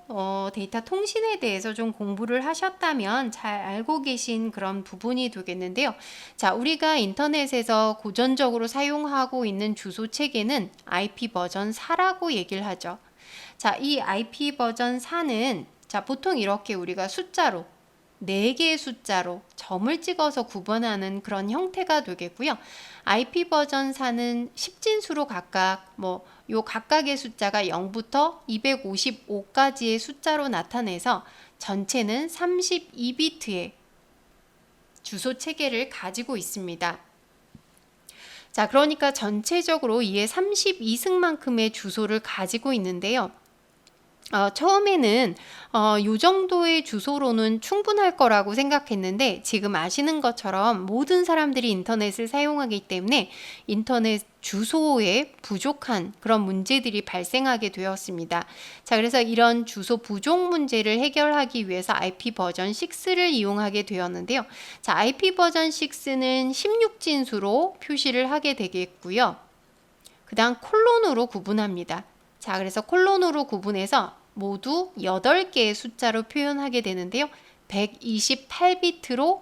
데이터 통신에 대해서 좀 공부를 하셨다면 잘 알고 계신 그런 부분이 되겠는데요. 자, 우리가 인터넷에서 고전적으로 사용하고 있는 주소 체계는 IP 버전 4라고 얘기를 하죠. 자, 이 IP 버전 4는 자, 보통 이렇게 우리가 숫자로 4개의 숫자로 점을 찍어서 구분하는 그런 형태가 되겠고요. IP 버전 4는 10진수로 각각 요 각각의 숫자가 0부터 255까지의 숫자로 나타내서 전체는 32비트의 주소 체계를 가지고 있습니다. 자, 그러니까 전체적으로 이에 32승만큼의 주소를 가지고 있는데요. 처음에는 이 정도의 주소로는 충분할 거라고 생각했는데 지금 아시는 것처럼 모든 사람들이 인터넷을 사용하기 때문에 인터넷 주소에 부족한 그런 문제들이 발생하게 되었습니다. 자, 그래서 이런 주소 부족 문제를 해결하기 위해서 IP 버전 6를 이용하게 되었는데요. 자, IP 버전 6는 16진수로 표시를 하게 되겠고요. 그 다음 콜론으로 구분합니다. 자, 그래서 콜론으로 구분해서 모두 8개의 숫자로 표현하게 되는데요. 128비트로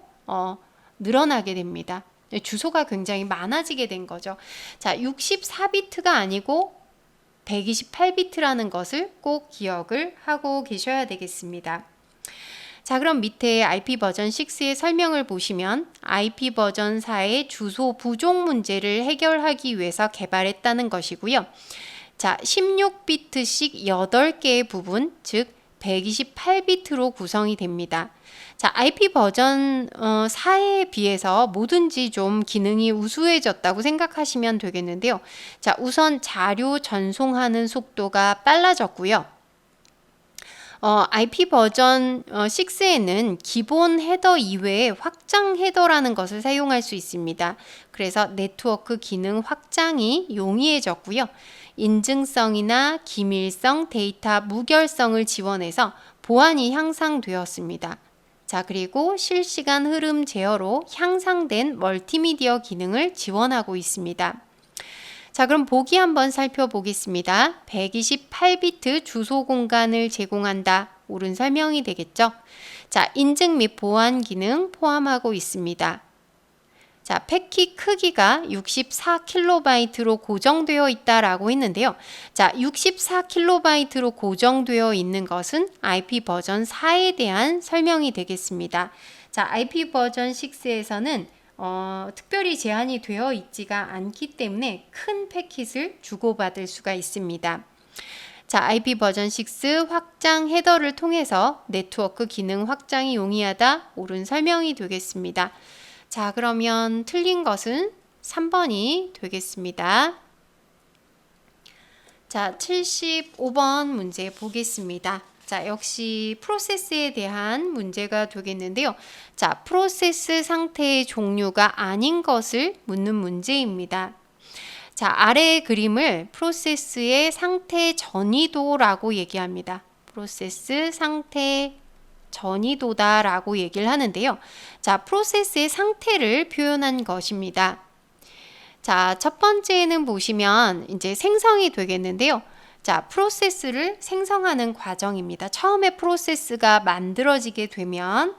늘어나게 됩니다. 주소가 굉장히 많아지게 된 거죠. 자, 64비트가 아니고 128비트라는 것을 꼭 기억을 하고 계셔야 되겠습니다. 자, 그럼 밑에 IP 버전 6의 설명을 보시면 IP 버전 4의 주소 부족 문제를 해결하기 위해서 개발했다는 것이고요. 자, 16비트씩 8개의 부분, 즉 128비트로 구성이 됩니다. 자, IP 버전 4에 비해서 뭐든지 좀 기능이 우수해졌다고 생각하시면 되겠는데요. 자, 우선 자료 전송하는 속도가 빨라졌고요. IP 버전 6에는 기본 헤더 이외에 확장 헤더라는 것을 사용할 수 있습니다. 그래서 네트워크 기능 확장이 용이해졌고요. 인증성이나 기밀성, 데이터 무결성을 지원해서 보안이 향상되었습니다. 자, 그리고 실시간 흐름 제어로 향상된 멀티미디어 기능을 지원하고 있습니다. 자, 그럼 보기 한번 살펴보겠습니다. 128비트 주소 공간을 제공한다. 옳은 설명이 되겠죠? 자, 인증 및 보안 기능 포함하고 있습니다. 자, 패킷 크기가 64KB 고정되어 있다라고 했는데요. 자, 64KB 고정되어 있는 것은 IP 버전 4에 대한 설명이 되겠습니다. 자, IP 버전 6에서는 특별히 제한이 되어 있지가 않기 때문에 큰 패킷을 주고받을 수가 있습니다. 자, IP 버전 6 확장 헤더를 통해서 네트워크 기능 확장이 용이하다. 옳은 설명이 되겠습니다. 자, 그러면 틀린 것은 3번이 되겠습니다. 자, 75번 문제 보겠습니다. 자, 역시 프로세스에 대한 문제가 되겠는데요. 자, 프로세스 상태의 종류가 아닌 것을 묻는 문제입니다. 자, 아래의 그림을 프로세스의 상태 전이도라고 얘기합니다. 프로세스 상태 전이도다라고 얘기를 하는데요. 자, 프로세스의 상태를 표현한 것입니다. 자, 첫 번째는 보시면 이제 생성이 되겠는데요. 자, 프로세스를 생성하는 과정입니다. 처음에 프로세스가 만들어지게 되면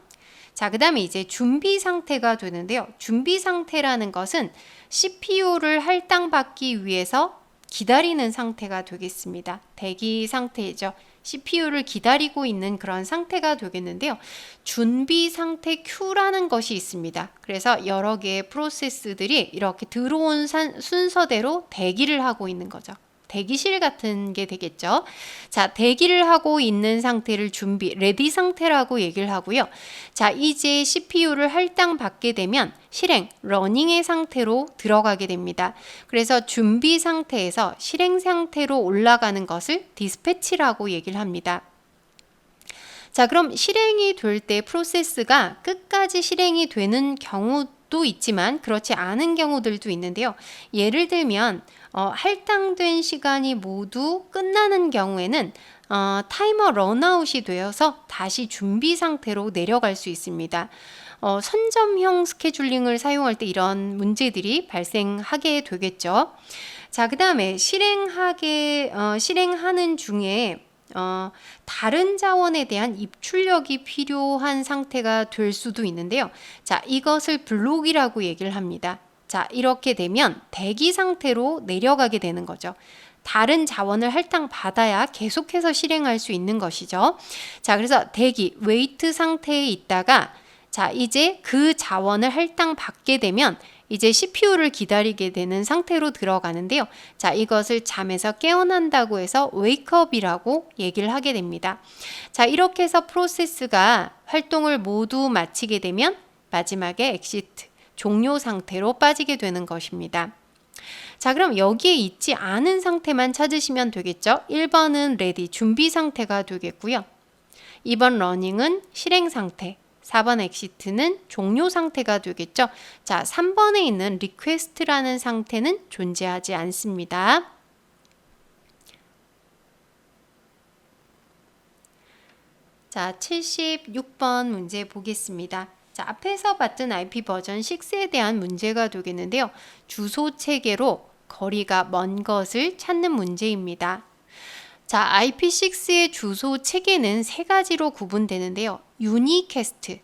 자, 그 다음에 이제 준비 상태가 되는데요. 준비 상태라는 것은 CPU를 할당받기 위해서 기다리는 상태가 되겠습니다. 대기 상태이죠. CPU를 기다리고 있는 그런 상태가 되겠는데요. 준비 상태 Q라는 것이 있습니다. 그래서 여러 개의 프로세스들이 이렇게 들어온 순서대로 대기를 하고 있는 거죠. 대기실 같은 게 되겠죠. 자, 대기를 하고 있는 상태를 준비, 레디 상태라고 얘기를 하고요. 자, 이제 CPU를 할당받게 되면 실행, 러닝의 상태로 들어가게 됩니다. 그래서 준비 상태에서 실행 상태로 올라가는 것을 디스패치라고 얘기를 합니다. 자, 그럼 실행이 될 때 프로세스가 끝까지 실행이 되는 경우도 있지만 그렇지 않은 경우들도 있는데요. 예를 들면 할당된 시간이 모두 끝나는 경우에는 타이머 런아웃이 되어서 다시 준비 상태로 내려갈 수 있습니다. 선점형 스케줄링을 사용할 때 이런 문제들이 발생하게 되겠죠. 자, 그 다음에 실행하는 중에 다른 자원에 대한 입출력이 필요한 상태가 될 수도 있는데요. 자, 이것을 블록이라고 얘기를 합니다. 자, 이렇게 되면 대기 상태로 내려가게 되는 거죠. 다른 자원을 할당받아야 계속해서 실행할 수 있는 것이죠. 자, 그래서 대기, 웨이트 상태에 있다가 자, 이제 그 자원을 할당받게 되면 이제 CPU를 기다리게 되는 상태로 들어가는데요. 자, 이것을 잠에서 깨어난다고 해서 웨이크업이라고 얘기를 하게 됩니다. 자, 이렇게 해서 프로세스가 활동을 모두 마치게 되면 마지막에 엑시트, 종료 상태로 빠지게 되는 것입니다. 자, 그럼 여기에 있지 않은 상태만 찾으시면 되겠죠. 1번은 ready, 준비 상태가 되겠고요. 2번 running은 실행 상태, 4번 exit는 종료 상태가 되겠죠. 자, 3번에 있는 request라는 상태는 존재하지 않습니다. 자, 76번 문제 보겠습니다. 자, 앞에서 봤던 IP 버전 6에 대한 문제가 되겠는데요. 주소 체계로 거리가 먼 것을 찾는 문제입니다. 자, IP6의 주소 체계는 세 가지로 구분되는데요. 유니캐스트,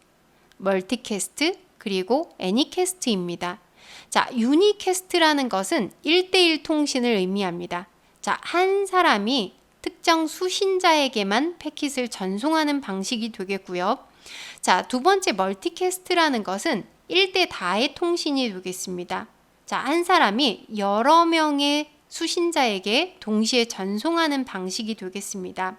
멀티캐스트, 그리고 애니캐스트입니다. 자, 유니캐스트라는 것은 1대1 통신을 의미합니다. 자, 한 사람이 특정 수신자에게만 패킷을 전송하는 방식이 되겠고요. 자, 두 번째 멀티캐스트라는 것은 1대 다의 통신이 되겠습니다. 자, 한 사람이 여러 명의 수신자에게 동시에 전송하는 방식이 되겠습니다.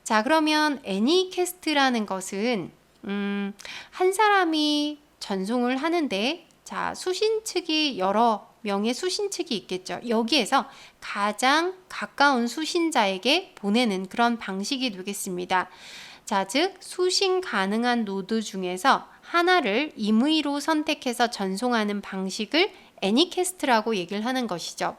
자, 그러면 애니캐스트라는 것은 한 사람이 전송을 하는데 자, 수신 측이 여러 명의 수신 측이 있겠죠. 여기에서 가장 가까운 수신자에게 보내는 그런 방식이 되겠습니다. 자, 즉 수신 가능한 노드 중에서 하나를 임의로 선택해서 전송하는 방식을 애니캐스트라고 얘기를 하는 것이죠.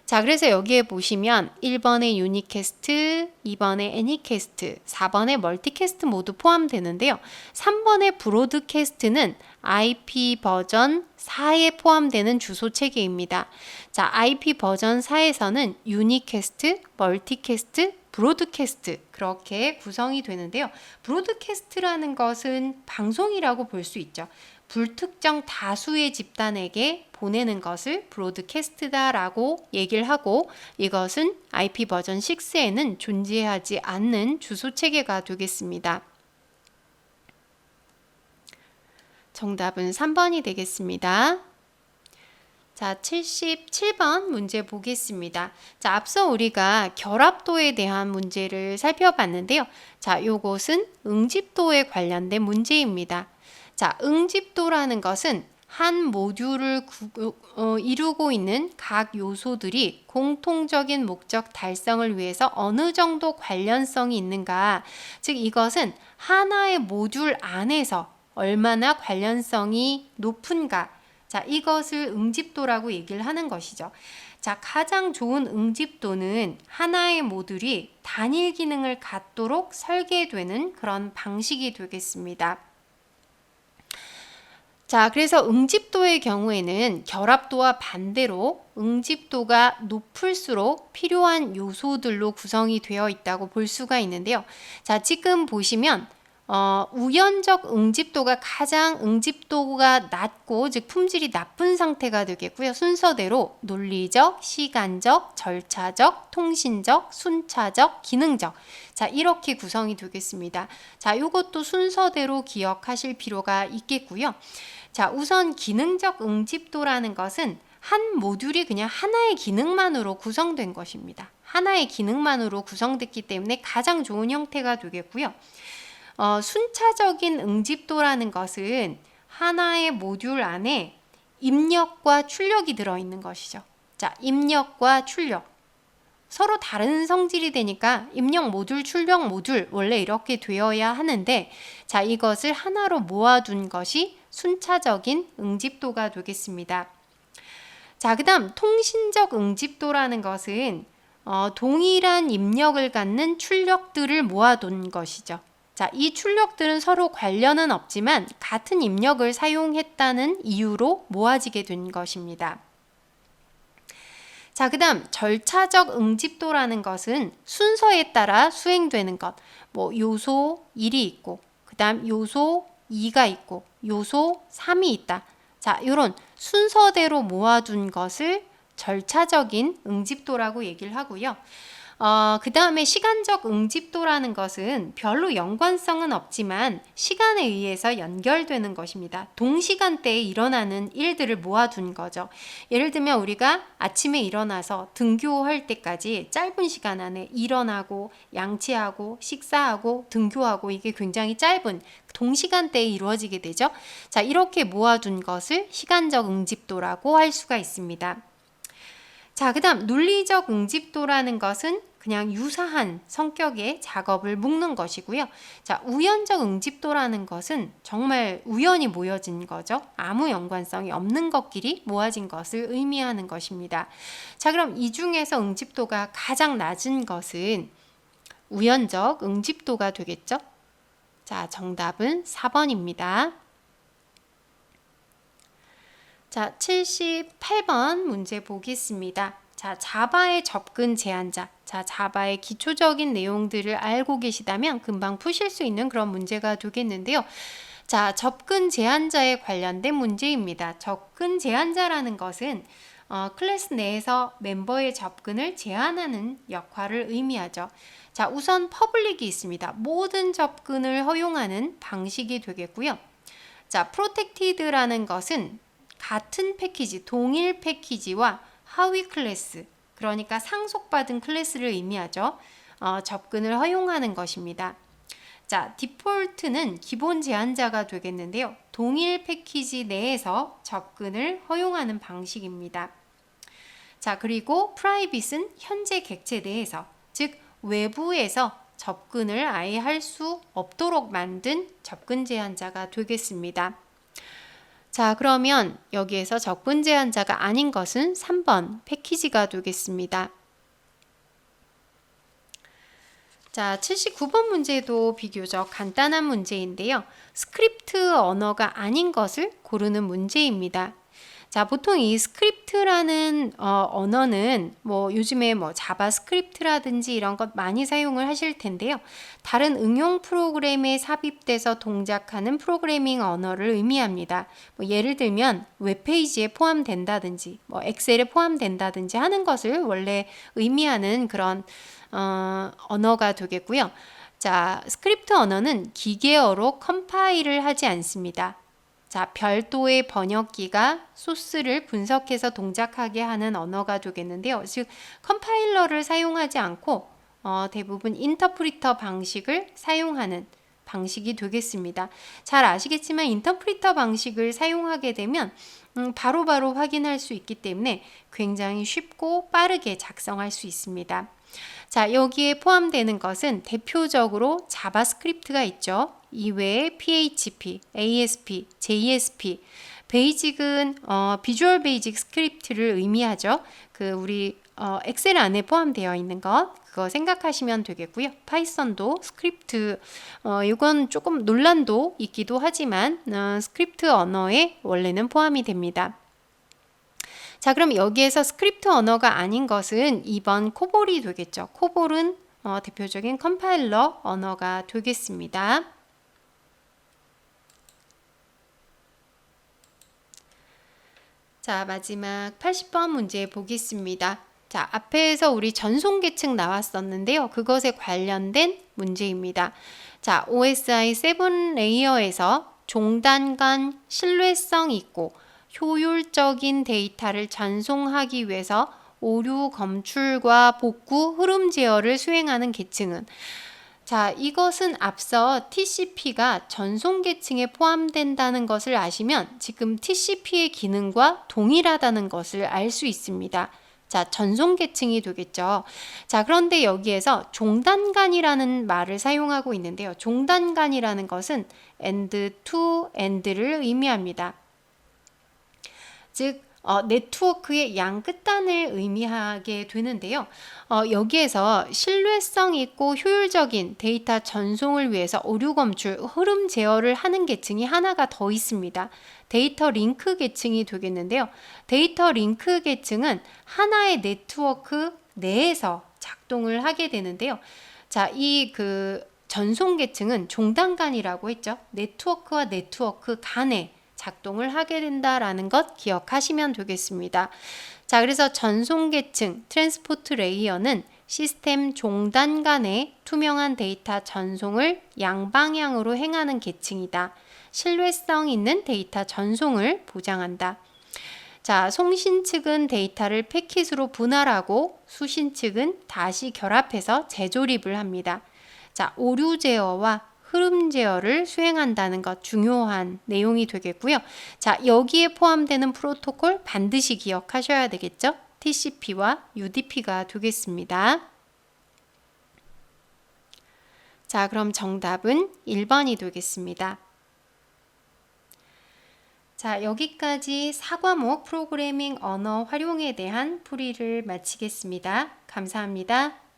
자, 그래서 여기에 보시면 1번에 유니캐스트, 2번에 애니캐스트, 4번에 멀티캐스트 모두 포함되는데요. 3번의 브로드캐스트는 IP 버전 4에 포함되는 주소 체계입니다. 자, IP 버전 4에서는 유니캐스트, 멀티캐스트, 브로드캐스트 그렇게 구성이 되는데요. 브로드캐스트라는 것은 방송이라고 볼 수 있죠. 불특정 다수의 집단에게 보내는 것을 브로드캐스트다라고 얘기를 하고 이것은 IP 버전 6에는 존재하지 않는 주소 체계가 되겠습니다. 정답은 3번이 되겠습니다. 자, 77번 문제 보겠습니다. 자, 앞서 우리가 결합도에 대한 문제를 살펴봤는데요. 자, 요것은 응집도에 관련된 문제입니다. 자, 응집도라는 것은 한 모듈을 이루고 있는 각 요소들이 공통적인 목적 달성을 위해서 어느 정도 관련성이 있는가. 즉, 이것은 하나의 모듈 안에서 얼마나 관련성이 높은가. 자, 이것을 응집도라고 얘기를 하는 것이죠. 자, 가장 좋은 응집도는 하나의 모듈이 단일 기능을 갖도록 설계되는 그런 방식이 되겠습니다. 자, 그래서 응집도의 경우에는 결합도와 반대로 응집도가 높을수록 필요한 요소들로 구성이 되어 있다고 볼 수가 있는데요. 자, 지금 보시면 우연적 응집도가 가장 응집도가 낮고 즉 품질이 나쁜 상태가 되겠고요. 순서대로 논리적, 시간적, 절차적, 통신적, 순차적, 기능적 자, 이렇게 구성이 되겠습니다. 자, 이것도 순서대로 기억하실 필요가 있겠고요. 자, 우선 기능적 응집도라는 것은 한 모듈이 그냥 하나의 기능만으로 구성된 것입니다. 하나의 기능만으로 구성됐기 때문에 가장 좋은 형태가 되겠고요. 순차적인 응집도라는 것은 하나의 모듈 안에 입력과 출력이 들어있는 것이죠. 자, 입력과 출력. 서로 다른 성질이 되니까 입력 모듈, 출력 모듈 원래 이렇게 되어야 하는데 자, 이것을 하나로 모아둔 것이 순차적인 응집도가 되겠습니다. 자, 그 다음 통신적 응집도라는 것은 동일한 입력을 갖는 출력들을 모아둔 것이죠. 자, 이 출력들은 서로 관련은 없지만 같은 입력을 사용했다는 이유로 모아지게 된 것입니다. 자, 그 다음 절차적 응집도라는 것은 순서에 따라 수행되는 것, 뭐 요소 1이 있고 그 다음 요소 2가 있고 요소 3이 있다. 자, 이런 순서대로 모아둔 것을 절차적인 응집도라고 얘기를 하고요. 그 다음에 시간적 응집도라는 것은 별로 연관성은 없지만 시간에 의해서 연결되는 것입니다. 동시간대에 일어나는 일들을 모아둔 거죠. 예를 들면 우리가 아침에 일어나서 등교할 때까지 짧은 시간 안에 일어나고 양치하고 식사하고 등교하고 이게 굉장히 짧은 동시간대에 이루어지게 되죠. 자, 이렇게 모아둔 것을 시간적 응집도라고 할 수가 있습니다. 자, 그 다음 논리적 응집도라는 것은 그냥 유사한 성격의 작업을 묶는 것이고요. 자, 우연적 응집도라는 것은 정말 우연히 모여진 거죠. 아무 연관성이 없는 것끼리 모아진 것을 의미하는 것입니다. 자, 그럼 이 중에서 응집도가 가장 낮은 것은 우연적 응집도가 되겠죠? 자, 정답은 4번입니다. 자, 78번 문제 보겠습니다. 자, 자바의 접근 제한자. 자, 자바의 기초적인 내용들을 알고 계시다면 금방 푸실 수 있는 그런 문제가 되겠는데요. 자, 접근 제한자에 관련된 문제입니다. 접근 제한자라는 것은 클래스 내에서 멤버의 접근을 제한하는 역할을 의미하죠. 자, 우선 퍼블릭이 있습니다. 모든 접근을 허용하는 방식이 되겠고요. 자, 프로텍티드라는 것은 같은 패키지, 동일 패키지와 하위 클래스, 그러니까 상속받은 클래스를 의미하죠. 접근을 허용하는 것입니다. 자, 디폴트는 기본 제한자가 되겠는데요. 동일 패키지 내에서 접근을 허용하는 방식입니다. 자, 그리고 프라이빗은 현재 객체 내에서, 즉 외부에서 접근을 아예 할 수 없도록 만든 접근 제한자가 되겠습니다. 자, 그러면 여기에서 접근 제한자가 아닌 것은 3번 패키지가 되겠습니다. 자, 79번 문제도 비교적 간단한 문제인데요. 스크립트 언어가 아닌 것을 고르는 문제입니다. 자, 보통 이 스크립트라는 언어는 뭐 요즘에 뭐 자바스크립트라든지 이런 것 많이 사용을 하실 텐데요. 다른 응용 프로그램에 삽입돼서 동작하는 프로그래밍 언어를 의미합니다. 뭐 예를 들면 웹페이지에 포함된다든지 뭐 엑셀에 포함된다든지 하는 것을 원래 의미하는 그런 언어가 되겠고요. 자, 스크립트 언어는 기계어로 컴파일을 하지 않습니다. 자, 별도의 번역기가 소스를 분석해서 동작하게 하는 언어가 되겠는데요. 즉, 컴파일러를 사용하지 않고 대부분 인터프리터 방식을 사용하는 방식이 되겠습니다. 잘 아시겠지만 인터프리터 방식을 사용하게 되면 바로바로 확인할 수 있기 때문에 굉장히 쉽고 빠르게 작성할 수 있습니다. 자, 여기에 포함되는 것은 대표적으로 자바스크립트가 있죠. 이외에 PHP, ASP, JSP, 베이직은 비주얼 베이직 스크립트를 의미하죠. 그 우리 엑셀 안에 포함되어 있는 것 그거 생각하시면 되겠고요. 파이썬도 스크립트 이건 조금 논란도 있기도 하지만 스크립트 언어에 원래는 포함이 됩니다. 자, 그럼 여기에서 스크립트 언어가 아닌 것은 2번 코볼이 되겠죠. 코볼은 대표적인 컴파일러 언어가 되겠습니다. 자, 마지막 80번 문제 보겠습니다. 자, 앞에서 우리 전송 계층 나왔었는데요. 그것에 관련된 문제입니다. 자, OSI 7 레이어에서 종단간 신뢰성 있고 효율적인 데이터를 전송하기 위해서 오류 검출과 복구 흐름 제어를 수행하는 계층은 자, 이것은 앞서 TCP가 전송 계층에 포함된다는 것을 아시면 지금 TCP의 기능과 동일하다는 것을 알 수 있습니다. 자, 전송 계층이 되겠죠. 자, 그런데 여기에서 종단간이라는 말을 사용하고 있는데요. 종단간이라는 것은 end to end를 의미합니다. 즉 네트워크의 양 끝단을 의미하게 되는데요. 여기에서 신뢰성 있고 효율적인 데이터 전송을 위해서 오류 검출, 흐름 제어를 하는 계층이 하나가 더 있습니다. 데이터 링크 계층이 되겠는데요. 데이터 링크 계층은 하나의 네트워크 내에서 작동을 하게 되는데요. 자, 이 전송 계층은 종단간이라고 했죠. 네트워크와 네트워크 간에 작동을 하게 된다라는 것 기억하시면 되겠습니다. 자, 그래서 전송 계층 트랜스포트 레이어는 시스템 종단 간의 투명한 데이터 전송을 양방향으로 행하는 계층이다. 신뢰성 있는 데이터 전송을 보장한다. 자, 송신 측은 데이터를 패킷으로 분할하고 수신 측은 다시 결합해서 재조립을 합니다. 자, 오류 제어와 흐름 제어를 수행한다는 것 중요한 내용이 되겠고요. 자, 여기에 포함되는 프로토콜 반드시 기억하셔야 되겠죠? TCP와 UDP가 되겠습니다. 자, 그럼 정답은 1번이 되겠습니다. 자, 여기까지 4과목 프로그래밍 언어 활용에 대한 풀이를 마치겠습니다. 감사합니다.